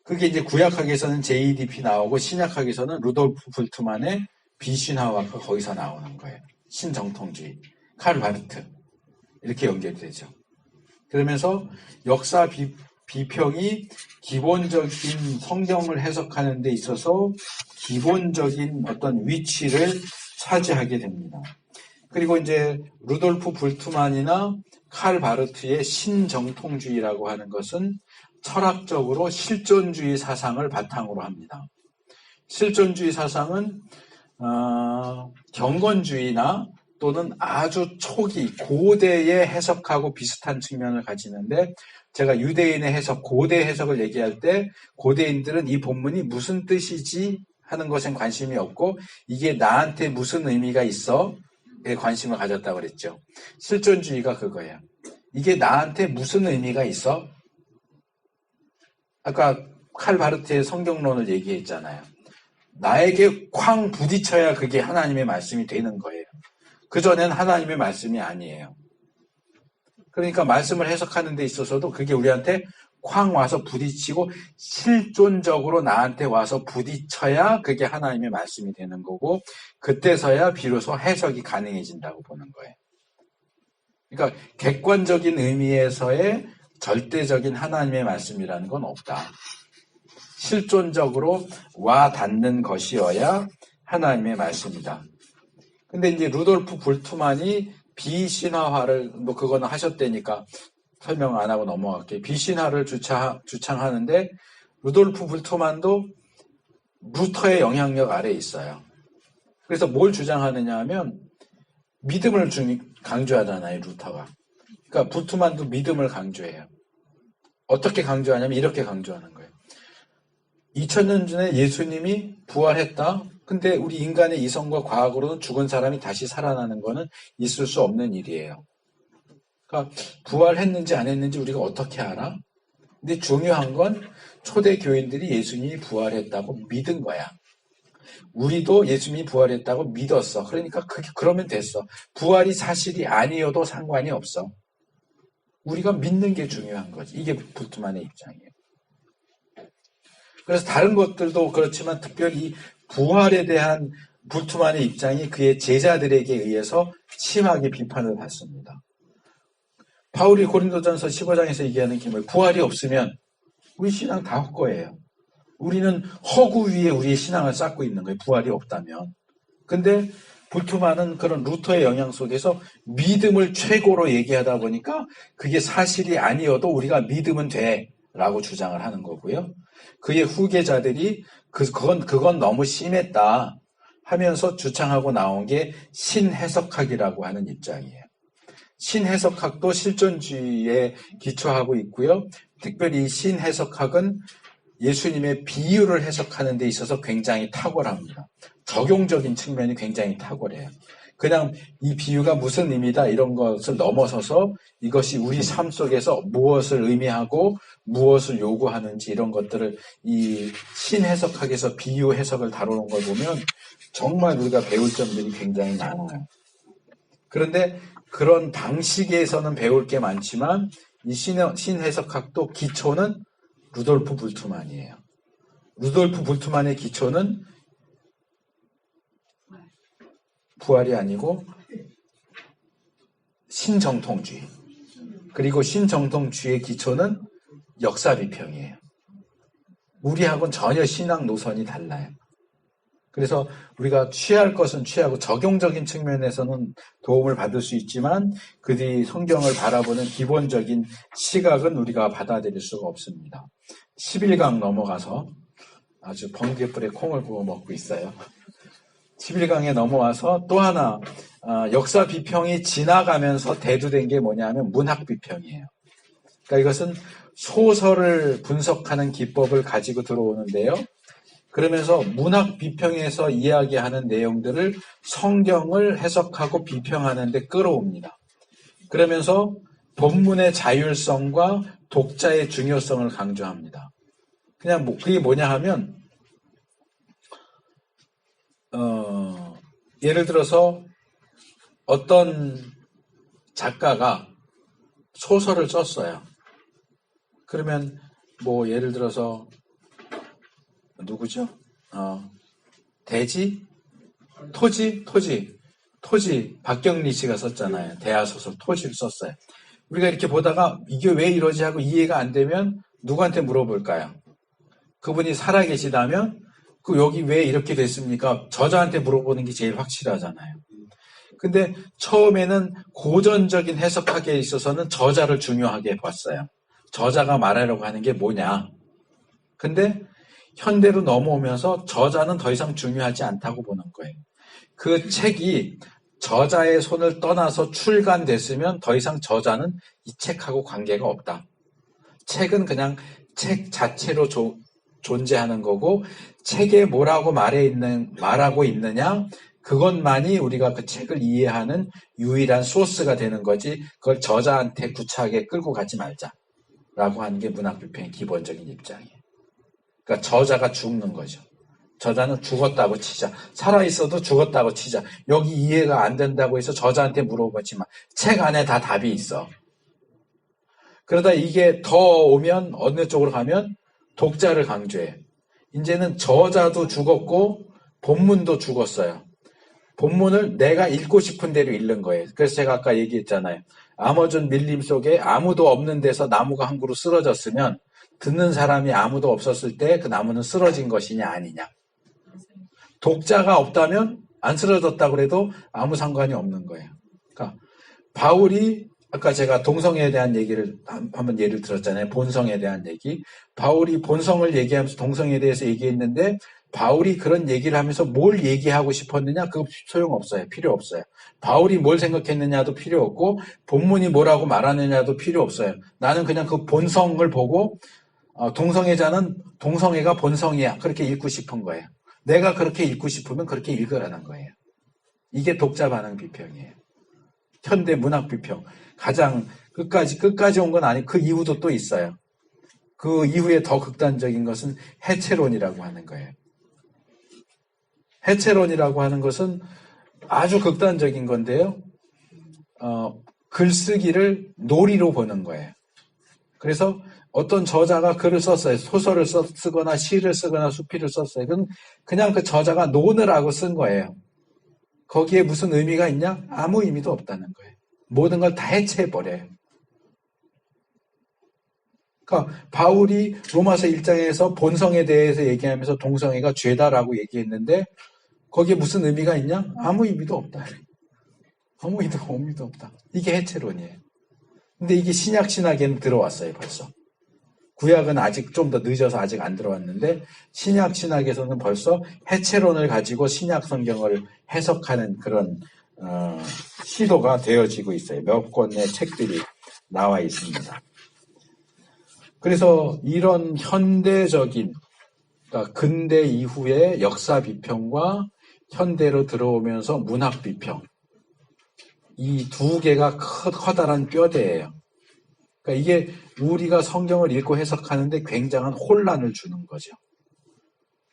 S1: 그게 이제 구약학에서는 JDP 나오고 신약학에서는 루돌프 불트만의 비신화와가 거기서 나오는 거예요. 신정통주의, 칼 바르트 이렇게 연결되죠. 그러면서 역사 비평이 기본적인 성경을 해석하는 데 있어서 기본적인 어떤 위치를 차지하게 됩니다. 그리고 이제 루돌프 불트만이나 칼 바르트의 신정통주의라고 하는 것은 철학적으로 실존주의 사상을 바탕으로 합니다. 실존주의 사상은 경건주의나 또는 아주 초기 고대의 해석하고 비슷한 측면을 가지는데, 제가 유대인의 해석, 고대 해석을 얘기할 때 고대인들은 이 본문이 무슨 뜻이지 하는 것엔 관심이 없고 이게 나한테 무슨 의미가 있어 에 관심을 가졌다고 그랬죠. 실존주의가 그거예요. 이게 나한테 무슨 의미가 있어? 아까 칼 바르트의 성경론을 얘기했잖아요. 나에게 쾅 부딪혀야 그게 하나님의 말씀이 되는 거예요. 그전엔 하나님의 말씀이 아니에요. 그러니까 말씀을 해석하는 데 있어서도 그게 우리한테 쾅 와서 부딪히고 실존적으로 나한테 와서 부딪혀야 그게 하나님의 말씀이 되는 거고, 그때서야 비로소 해석이 가능해진다고 보는 거예요. 그러니까 객관적인 의미에서의 절대적인 하나님의 말씀이라는 건 없다. 실존적으로 와 닿는 것이어야 하나님의 말씀이다. 근데 이제 루돌프 불트만이 비신화화를, 그거는 하셨다니까 설명 안 하고 넘어갈게요. 비신화를 주창하는데, 루돌프 불트만도 루터의 영향력 아래에 있어요. 그래서 뭘 주장하느냐 하면, 믿음을 강조하잖아요, 루터가. 그러니까 불트만도 믿음을 강조해요. 어떻게 강조하냐면 이렇게 강조하는 거예요. 2000년 전에 예수님이 부활했다. 근데 우리 인간의 이성과 과학으로는 죽은 사람이 다시 살아나는 거는 있을 수 없는 일이에요. 그러니까 부활했는지 안 했는지 우리가 어떻게 알아? 근데 중요한 건 초대 교인들이 예수님이 부활했다고 믿은 거야. 우리도 예수님이 부활했다고 믿었어. 그러니까 그러면 됐어. 부활이 사실이 아니어도 상관이 없어. 우리가 믿는 게 중요한 거지. 이게 불트만의 입장이에요. 그래서 다른 것들도 그렇지만 특별히 부활에 대한 불트만의 입장이 그의 제자들에게 의해서 심하게 비판을 받습니다. 바울이 고린도전서 15장에서 얘기하는 게 뭐예요? 부활이 없으면 우리 신앙 다 헛거예요. 우리는 허구 위에 우리의 신앙을 쌓고 있는 거예요. 부활이 없다면. 근데 불트만은 그런 루터의 영향 속에서 믿음을 최고로 얘기하다 보니까 그게 사실이 아니어도 우리가 믿으면 돼 라고 주장을 하는 거고요. 그의 후계자들이 그건 너무 심했다 하면서 주창하고 나온 게 신해석학이라고 하는 입장이에요. 신해석학도 실존주의에 기초하고 있고요. 특별히 신해석학은 예수님의 비유를 해석하는 데 있어서 굉장히 탁월합니다. 적용적인 측면이 굉장히 탁월해요. 그냥 이 비유가 무슨 의미다 이런 것을 넘어서서 이것이 우리 삶 속에서 무엇을 의미하고 무엇을 요구하는지 이런 것들을 이 신해석학에서 비유 해석을 다루는 걸 보면 정말 우리가 배울 점들이 굉장히 많아요. 그런데 그런 방식에서는 배울 게 많지만 이 신해석학도 기초는 루돌프 불트만이에요. 루돌프 불트만의 기초는 부활이 아니고 신정통주의. 그리고 신정통주의의 기초는 역사비평이에요. 우리하고는 전혀 신앙 노선이 달라요. 그래서 우리가 취할 것은 취하고 적용적인 측면에서는 도움을 받을 수 있지만 그들이 성경을 바라보는 기본적인 시각은 우리가 받아들일 수가 없습니다. 11강 넘어가서 아주 번개불에 콩을 구워 먹고 있어요. 11강에 넘어와서 또 하나 역사 비평이 지나가면서 대두된 게 뭐냐면 문학 비평이에요. 그러니까 이것은 소설을 분석하는 기법을 가지고 들어오는데요. 그러면서 문학 비평에서 이야기하는 내용들을 성경을 해석하고 비평하는 데 끌어옵니다. 그러면서 본문의 자율성과 독자의 중요성을 강조합니다. 그냥 그게 뭐냐 하면 예를 들어서 어떤 작가가 소설을 썼어요. 그러면 뭐 예를 들어서 누구죠? 대지? 토지 박경리 씨가 썼잖아요. 대하소설 토지를 썼어요. 우리가 이렇게 보다가 이게 왜 이러지 하고 이해가 안 되면 누구한테 물어볼까요? 그분이 살아계시다면 그 여기 왜 이렇게 됐습니까? 저자한테 물어보는 게 제일 확실하잖아요. 근데 처음에는 고전적인 해석하기에 있어서는 저자를 중요하게 봤어요. 저자가 말하려고 하는 게 뭐냐. 근데 현대로 넘어오면서 저자는 더 이상 중요하지 않다고 보는 거예요. 그 책이 저자의 손을 떠나서 출간됐으면 더 이상 저자는 이 책하고 관계가 없다. 책은 그냥 책 자체로 존재하는 거고 책에 뭐라고 말하고 있느냐 그것만이 우리가 그 책을 이해하는 유일한 소스가 되는 거지 그걸 저자한테 구차하게 끌고 가지 말자라고 하는 게 문학비평의 기본적인 입장이에요. 그러니까 저자가 죽는 거죠. 저자는 죽었다고 치자. 살아있어도 죽었다고 치자. 여기 이해가 안 된다고 해서 저자한테 물어보지만 책 안에 다 답이 있어. 그러다 이게 더 오면 어느 쪽으로 가면 독자를 강조해. 이제는 저자도 죽었고 본문도 죽었어요. 본문을 내가 읽고 싶은 대로 읽는 거예요. 그래서 제가 아까 얘기했잖아요. 아마존 밀림 속에 아무도 없는 데서 나무가 한 그루 쓰러졌으면 듣는 사람이 아무도 없었을 때 그 나무는 쓰러진 것이냐 아니냐. 독자가 없다면 안 쓰러졌다고 해도 아무 상관이 없는 거예요. 그러니까 바울이 아까 제가 동성애에 대한 얘기를 한번 예를 들었잖아요. 본성에 대한 얘기. 바울이 본성을 얘기하면서 동성애에 대해서 얘기했는데 바울이 그런 얘기를 하면서 뭘 얘기하고 싶었느냐? 그거 소용없어요. 필요 없어요. 바울이 뭘 생각했느냐도 필요 없고 본문이 뭐라고 말하느냐도 필요 없어요. 나는 그냥 그 본성을 보고 동성애자는 동성애가 본성이야. 그렇게 읽고 싶은 거예요. 내가 그렇게 읽고 싶으면 그렇게 읽으라는 거예요. 이게 독자 반응 비평이에요. 현대 문학 비평. 가장 끝까지 온 건 아니고 그 이후도 또 있어요. 그 이후에 더 극단적인 것은 해체론이라고 하는 거예요. 해체론이라고 하는 것은 아주 극단적인 건데요. 글쓰기를 놀이로 보는 거예요. 그래서 어떤 저자가 글을 썼어요. 소설을 쓰거나 시를 쓰거나 수필을 썼어요. 그냥 그 저자가 노느라고 쓴 거예요. 거기에 무슨 의미가 있냐? 아무 의미도 없다는 거예요. 모든 걸 다 해체해버려요. 그러니까 바울이 로마서 1장에서 본성에 대해서 얘기하면서 동성애가 죄다라고 얘기했는데 거기에 무슨 의미가 있냐? 아무 의미도 없다. 아무 의미도 없다. 이게 해체론이에요. 근데 이게 신약 신학에는 들어왔어요, 벌써. 구약은 아직 좀 더 늦어서 아직 안 들어왔는데 신약 신학에서는 벌써 해체론을 가지고 신약 성경을 해석하는 그런 시도가 되어지고 있어요. 몇 권의 책들이 나와 있습니다. 그래서 이런 현대적인 그러니까 근대 이후의 역사 비평과 현대로 들어오면서 문학 비평 이 두 개가 커다란 뼈대예요. 그러니까 이게 우리가 성경을 읽고 해석하는데 굉장한 혼란을 주는 거죠.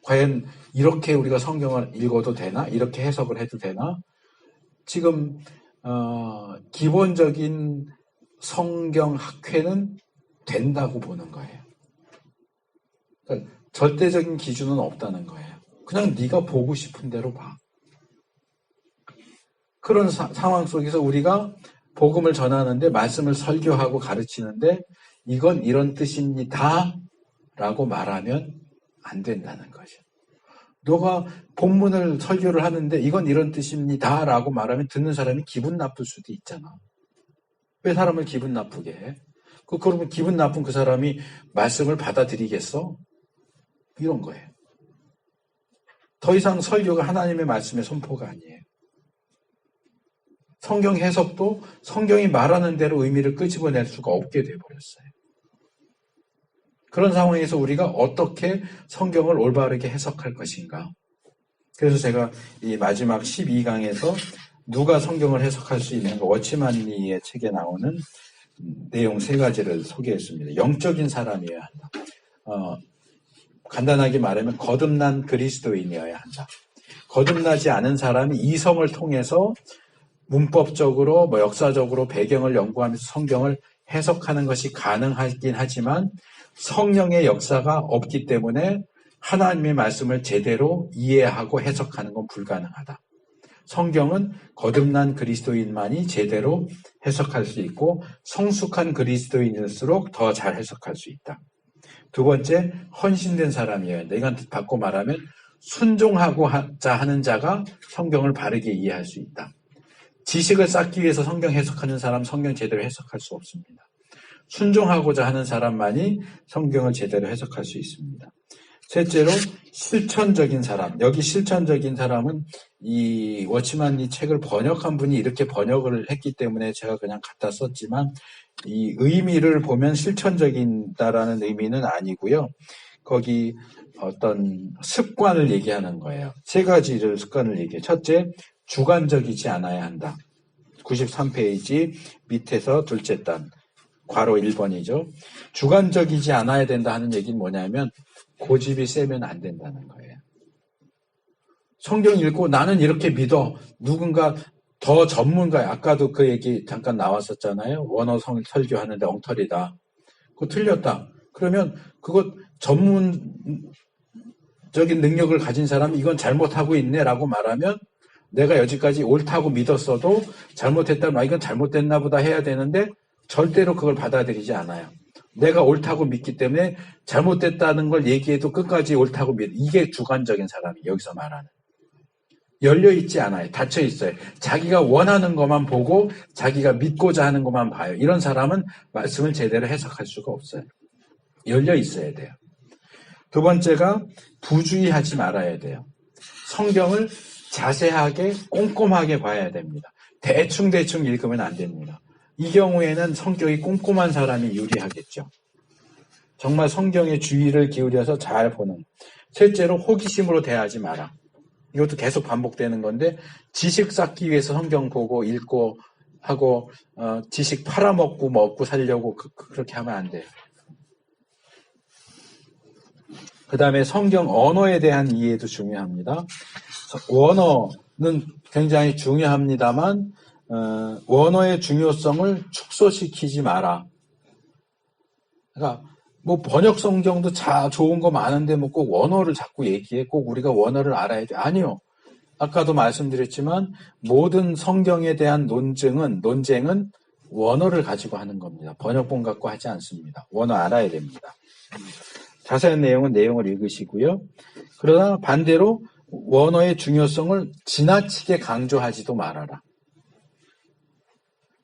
S1: 과연 이렇게 우리가 성경을 읽어도 되나? 이렇게 해석을 해도 되나? 지금 기본적인 성경 학회는 된다고 보는 거예요. 그러니까 절대적인 기준은 없다는 거예요. 그냥 네가 보고 싶은 대로 봐. 그런 상황 속에서 우리가 복음을 전하는데 말씀을 설교하고 가르치는데 이건 이런 뜻입니다 라고 말하면 안 된다는 거죠. 너가 본문을 설교를 하는데 이건 이런 뜻입니다 라고 말하면 듣는 사람이 기분 나쁠 수도 있잖아. 왜 사람을 기분 나쁘게 해? 그러면 기분 나쁜 그 사람이 말씀을 받아들이겠어? 이런 거예요. 더 이상 설교가 하나님의 말씀의 선포가 아니에요. 성경 해석도 성경이 말하는 대로 의미를 끄집어낼 수가 없게 돼버렸어요. 그런 상황에서 우리가 어떻게 성경을 올바르게 해석할 것인가? 그래서 제가 이 마지막 12강에서 누가 성경을 해석할 수 있는가 워치만리의 책에 나오는 내용 3가지를 소개했습니다. 영적인 사람이어야 한다. 간단하게 말하면 거듭난 그리스도인이어야 한다. 거듭나지 않은 사람이 이성을 통해서 문법적으로 역사적으로 배경을 연구하면서 성경을 해석하는 것이 가능하긴 하지만 성령의 역사가 없기 때문에 하나님의 말씀을 제대로 이해하고 해석하는 건 불가능하다. 성경은 거듭난 그리스도인만이 제대로 해석할 수 있고 성숙한 그리스도인일수록 더 잘 해석할 수 있다. 두 번째, 헌신된 사람이어야 한다. 이건 바꿔 말하면 순종하고자 하는 자가 성경을 바르게 이해할 수 있다. 지식을 쌓기 위해서 성경 해석하는 사람 성경 제대로 해석할 수 없습니다. 순종하고자 하는 사람만이 성경을 제대로 해석할 수 있습니다. 셋째로 실천적인 사람. 여기 실천적인 사람은 이 워치만 이 책을 번역한 분이 이렇게 번역을 했기 때문에 제가 그냥 갖다 썼지만 이 의미를 보면 실천적이다라는 의미는 아니고요. 거기 어떤 습관을 얘기하는 거예요. 세 가지를 습관을 얘기해요. 첫째, 주관적이지 않아야 한다. 93페이지 밑에서 둘째 단, 괄호 1번이죠. 주관적이지 않아야 된다 하는 얘기는 뭐냐면 고집이 세면 안 된다는 거예요. 성경 읽고 나는 이렇게 믿어. 누군가 더 전문가, 아까도 그 얘기 잠깐 나왔었잖아요. 원어 설교하는데 엉터리다. 그거 틀렸다. 그러면 그거 전문적인 능력을 가진 사람이 이건 잘못하고 있네라고 말하면 내가 여지까지 옳다고 믿었어도 잘못했다면 이건 잘못됐나 보다 해야 되는데 절대로 그걸 받아들이지 않아요. 내가 옳다고 믿기 때문에 잘못됐다는 걸 얘기해도 끝까지 옳다고 믿어. 이게 주관적인 사람이 여기서 말하는. 열려있지 않아요. 닫혀있어요. 자기가 원하는 것만 보고 자기가 믿고자 하는 것만 봐요. 이런 사람은 말씀을 제대로 해석할 수가 없어요. 열려있어야 돼요. 두 번째가 부주의하지 말아야 돼요. 성경을 자세하게 꼼꼼하게 봐야 됩니다. 대충 읽으면 안 됩니다. 이 경우에는 성격이 꼼꼼한 사람이 유리하겠죠. 정말 성경에 주의를 기울여서 잘 보는. 셋째로 호기심으로 대하지 마라. 이것도 계속 반복되는 건데 지식 쌓기 위해서 성경 보고 읽고 하고 지식 팔아먹고 먹고 살려고 그렇게 하면 안 돼요. 그 다음에 성경 언어에 대한 이해도 중요합니다. 원어는 굉장히 중요합니다만 원어의 중요성을 축소시키지 마라. 그러니까 뭐 번역 성경도 좋은 거 많은데 뭐 꼭 원어를 자꾸 얘기해. 꼭 우리가 원어를 알아야 돼. 아니요. 아까도 말씀드렸지만 모든 성경에 대한 논쟁은 원어를 가지고 하는 겁니다. 번역본 갖고 하지 않습니다. 원어 알아야 됩니다. 자세한 내용은 내용을 읽으시고요. 그러나 반대로 원어의 중요성을 지나치게 강조하지도 말아라.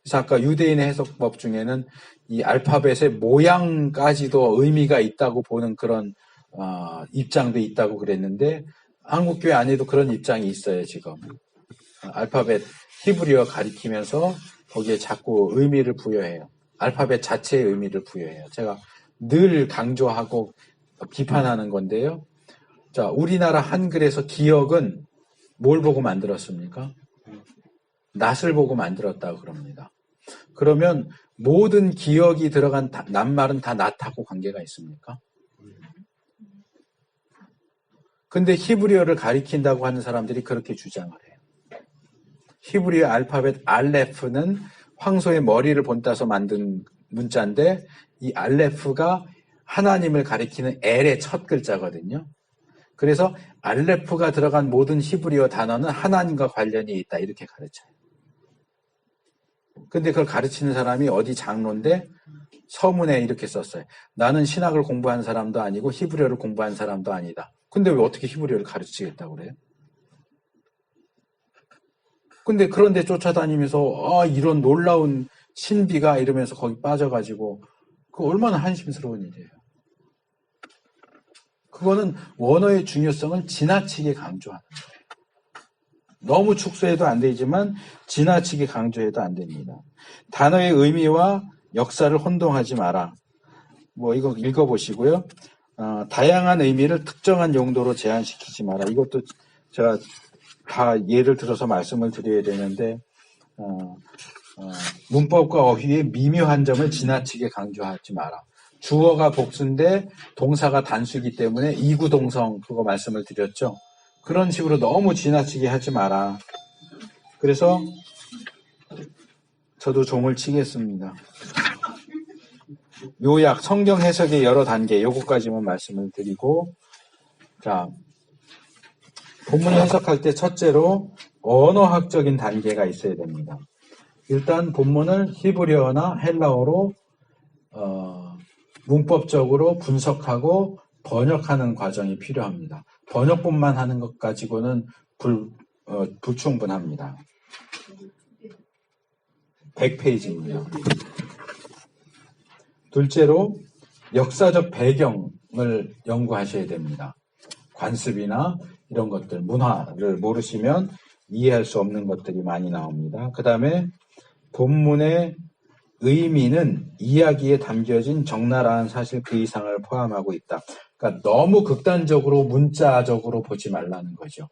S1: 그래서 아까 유대인의 해석법 중에는 이 알파벳의 모양까지도 의미가 있다고 보는 그런 입장도 있다고 그랬는데 한국교회 안에도 그런 입장이 있어요. 지금 알파벳 히브리어 가리키면서 거기에 자꾸 의미를 부여해요. 알파벳 자체의 의미를 부여해요. 제가 늘 강조하고 비판하는 건데요. 자, 우리나라 한글에서 기역은 뭘 보고 만들었습니까? 낫을 보고 만들었다고 그럽니다. 그러면 모든 기역이 들어간 낱말은 다 낫하고 관계가 있습니까? 근데 히브리어를 가리킨다고 하는 사람들이 그렇게 주장을 해요. 히브리어 알파벳 알레프는 황소의 머리를 본따서 만든 문자인데 이 알레프가 하나님을 가리키는 엘의 첫 글자거든요. 그래서 알레프가 들어간 모든 히브리어 단어는 하나님과 관련이 있다 이렇게 가르쳐요. 근데 그걸 가르치는 사람이 어디 장로인데 서문에 이렇게 썼어요. 나는 신학을 공부한 사람도 아니고 히브리어를 공부한 사람도 아니다. 근데 왜 어떻게 히브리어를 가르치겠다고 그래요? 근데 그런데 쫓아다니면서 이런 놀라운 신비가 이러면서 거기 빠져가지고 그 얼마나 한심스러운 일이에요. 그거는 원어의 중요성을 지나치게 강조하는 거예요. 너무 축소해도 안 되지만 지나치게 강조해도 안 됩니다. 단어의 의미와 역사를 혼동하지 마라. 뭐 이거 읽어보시고요. 다양한 의미를 특정한 용도로 제한시키지 마라. 이것도 제가 다 예를 들어서 말씀을 드려야 되는데 문법과 어휘의 미묘한 점을 지나치게 강조하지 마라. 주어가 복수인데 동사가 단수이기 때문에 이구동성 그거 말씀을 드렸죠. 그런 식으로 너무 지나치게 하지 마라. 그래서 저도 종을 치겠습니다. 요약, 성경 해석의 여러 단계 요거까지만 말씀을 드리고 자 본문 해석할 때 첫째로 언어학적인 단계가 있어야 됩니다. 일단 본문을 히브리어나 헬라어로 문법적으로 분석하고 번역하는 과정이 필요합니다. 번역본만 하는 것 가지고는 불충분합니다. 100페이지입니다. 둘째로 역사적 배경을 연구하셔야 됩니다. 관습이나 이런 것들, 문화를 모르시면 이해할 수 없는 것들이 많이 나옵니다. 그 다음에 본문의 의미는 이야기에 담겨진 적나라한 사실 그 이상을 포함하고 있다. 그러니까 너무 극단적으로 문자적으로 보지 말라는 거죠.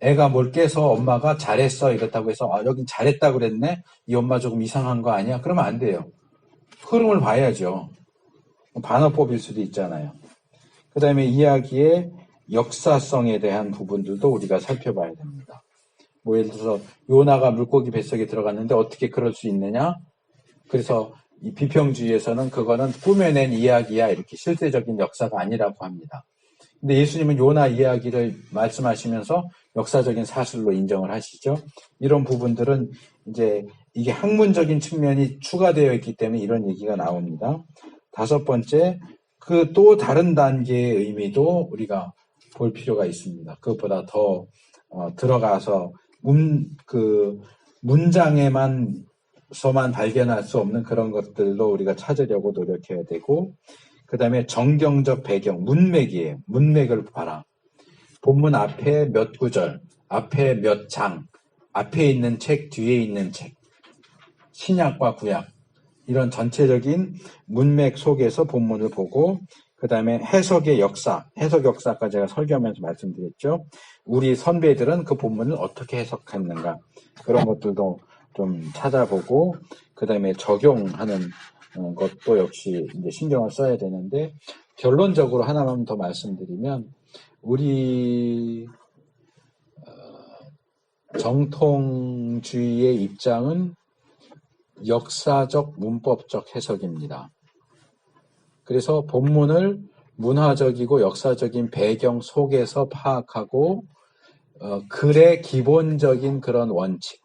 S1: 애가 뭘 깨서 엄마가 잘했어 이렇다고 해서 여긴 잘했다 그랬네? 이 엄마 조금 이상한 거 아니야? 그러면 안 돼요. 흐름을 봐야죠. 반어법일 수도 있잖아요. 그 다음에 이야기의 역사성에 대한 부분들도 우리가 살펴봐야 됩니다. 뭐 예를 들어서 요나가 물고기 뱃속에 들어갔는데 어떻게 그럴 수 있느냐? 그래서 이 비평주의에서는 그거는 꾸며낸 이야기야 이렇게 실제적인 역사가 아니라고 합니다. 근데 예수님은 요나 이야기를 말씀하시면서 역사적인 사실로 인정을 하시죠. 이런 부분들은 이제 이게 학문적인 측면이 추가되어 있기 때문에 이런 얘기가 나옵니다. 다섯 번째, 그 또 다른 단계의 의미도 우리가 볼 필요가 있습니다. 그것보다 더 들어가서 문장에만 발견할 수 없는 그런 것들로 우리가 찾으려고 노력해야 되고, 그 다음에 정경적 배경, 문맥이에요. 문맥을 봐라. 본문 앞에 몇 구절, 앞에 몇 장, 앞에 있는 책, 뒤에 있는 책, 신약과 구약, 이런 전체적인 문맥 속에서 본문을 보고, 그 다음에 해석의 역사, 해석 역사까지 제가 설교하면서 말씀드렸죠. 우리 선배들은 그 본문을 어떻게 해석했는가, 그런 것들도 좀 찾아보고, 그 다음에 적용하는 것도 역시 이제 신경을 써야 되는데, 결론적으로 하나만 더 말씀드리면, 우리 정통주의의 입장은 역사적 문법적 해석입니다. 그래서 본문을 문화적이고 역사적인 배경 속에서 파악하고 글의 기본적인 그런 원칙에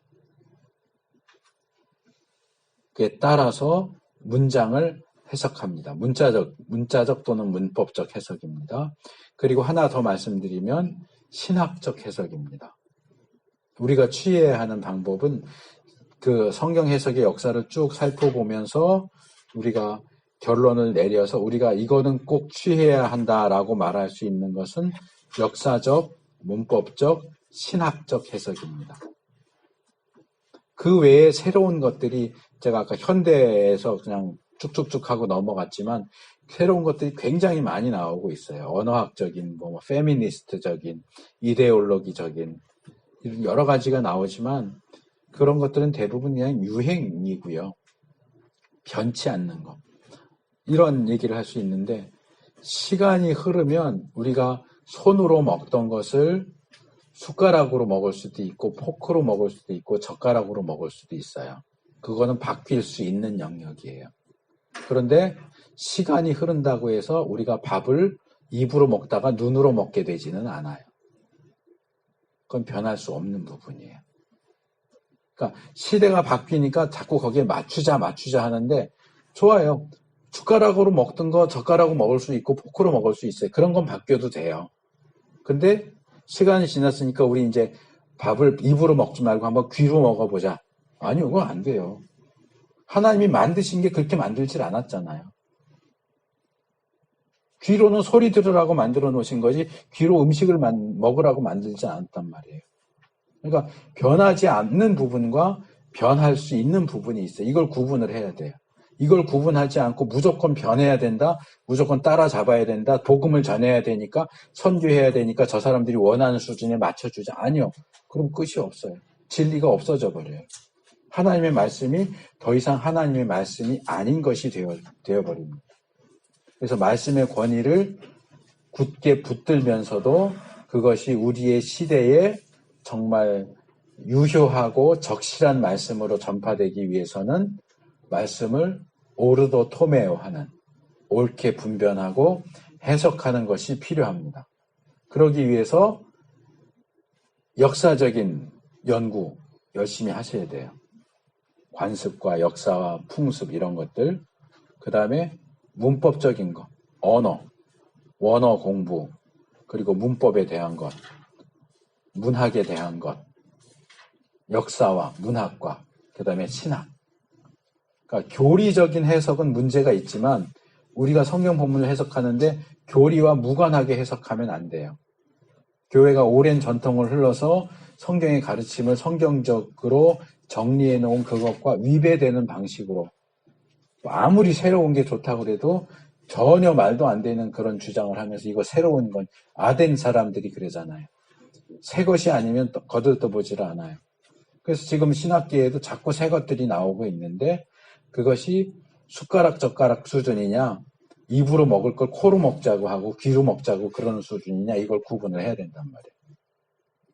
S1: 따라서 문장을 해석합니다. 문자적 또는 문법적 해석입니다. 그리고 하나 더 말씀드리면 신학적 해석입니다. 우리가 취해야 하는 방법은 그 성경 해석의 역사를 쭉 살펴보면서 우리가 결론을 내려서 우리가 이거는 꼭 취해야 한다라고 말할 수 있는 것은 역사적, 문법적, 신학적 해석입니다. 그 외에 새로운 것들이 제가 아까 현대에서 그냥 쭉쭉쭉 하고 넘어갔지만 새로운 것들이 굉장히 많이 나오고 있어요. 언어학적인, 페미니스트적인, 이데올로기적인 여러 가지가 나오지만 그런 것들은 대부분 그냥 유행이고요. 변치 않는 것. 이런 얘기를 할 수 있는데 시간이 흐르면 우리가 손으로 먹던 것을 숟가락으로 먹을 수도 있고 포크로 먹을 수도 있고 젓가락으로 먹을 수도 있어요. 그거는 바뀔 수 있는 영역이에요. 그런데 시간이 흐른다고 해서 우리가 밥을 입으로 먹다가 눈으로 먹게 되지는 않아요. 그건 변할 수 없는 부분이에요. 그러니까 시대가 바뀌니까 자꾸 거기에 맞추자 하는데 좋아요. 숟가락으로 먹던 거 젓가락으로 먹을 수 있고 포크로 먹을 수 있어요. 그런 건 바뀌어도 돼요. 근데 시간이 지났으니까 우리 이제 밥을 입으로 먹지 말고 한번 귀로 먹어보자. 아니요, 그건 안 돼요. 하나님이 만드신 게 그렇게 만들질 않았잖아요. 귀로는 소리 들으라고 만들어 놓으신 거지 귀로 음식을 먹으라고 만들지 않았단 말이에요. 그러니까 변하지 않는 부분과 변할 수 있는 부분이 있어요. 이걸 구분을 해야 돼요. 이걸 구분하지 않고 무조건 변해야 된다, 무조건 따라잡아야 된다, 복음을 전해야 되니까, 선교해야 되니까 저 사람들이 원하는 수준에 맞춰주자. 아니요. 그럼 끝이 없어요. 진리가 없어져 버려요. 하나님의 말씀이 더 이상 하나님의 말씀이 아닌 것이 되어버립니다. 그래서 말씀의 권위를 굳게 붙들면서도 그것이 우리의 시대에 정말 유효하고 적실한 말씀으로 전파되기 위해서는 말씀을 오르도 토메오 하는, 옳게 분별하고 해석하는 것이 필요합니다. 그러기 위해서 역사적인 연구 열심히 하셔야 돼요. 관습과 역사와 풍습 이런 것들, 그 다음에 문법적인 거, 언어, 원어 공부, 그리고 문법에 대한 것, 문학에 대한 것, 역사와 문학과, 그 다음에 신학. 그러니까 교리적인 해석은 문제가 있지만 우리가 성경 본문을 해석하는데 교리와 무관하게 해석하면 안 돼요. 교회가 오랜 전통을 흘러서 성경의 가르침을 성경적으로 정리해 놓은 그것과 위배되는 방식으로 아무리 새로운 게 좋다고 해도 전혀 말도 안 되는 그런 주장을 하면서 이거 새로운 건 아덴 사람들이 그러잖아요. 새 것이 아니면 거들떠보지를 않아요. 그래서 지금 신학계에도 자꾸 새 것들이 나오고 있는데 그것이 숟가락 젓가락 수준이냐, 입으로 먹을 걸 코로 먹자고 하고 귀로 먹자고 그러는 수준이냐, 이걸 구분을 해야 된단 말이에요.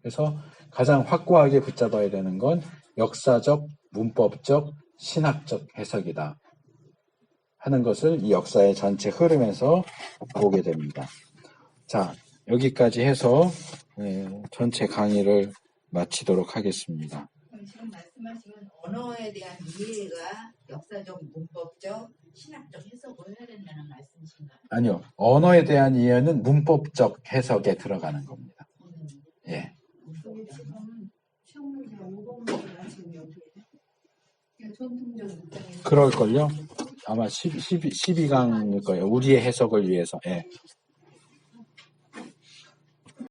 S1: 그래서 가장 확고하게 붙잡아야 되는 건 역사적, 문법적, 신학적 해석이다 하는 것을 이 역사의 전체 흐름에서 보게 됩니다. 자, 여기까지 해서 전체 강의를 마치도록 하겠습니다.
S3: 지금 말씀하신 언어에 대한 이해가 역사적, 문법적, 신학적 해석을 해야 된다는 말씀이신가요?
S1: 아니요. 언어에 대한 이해는 문법적 해석에 들어가는 겁니다. 예. 그럴걸요? 아마 12강일 거예요. 우리의 해석을 위해서. 예.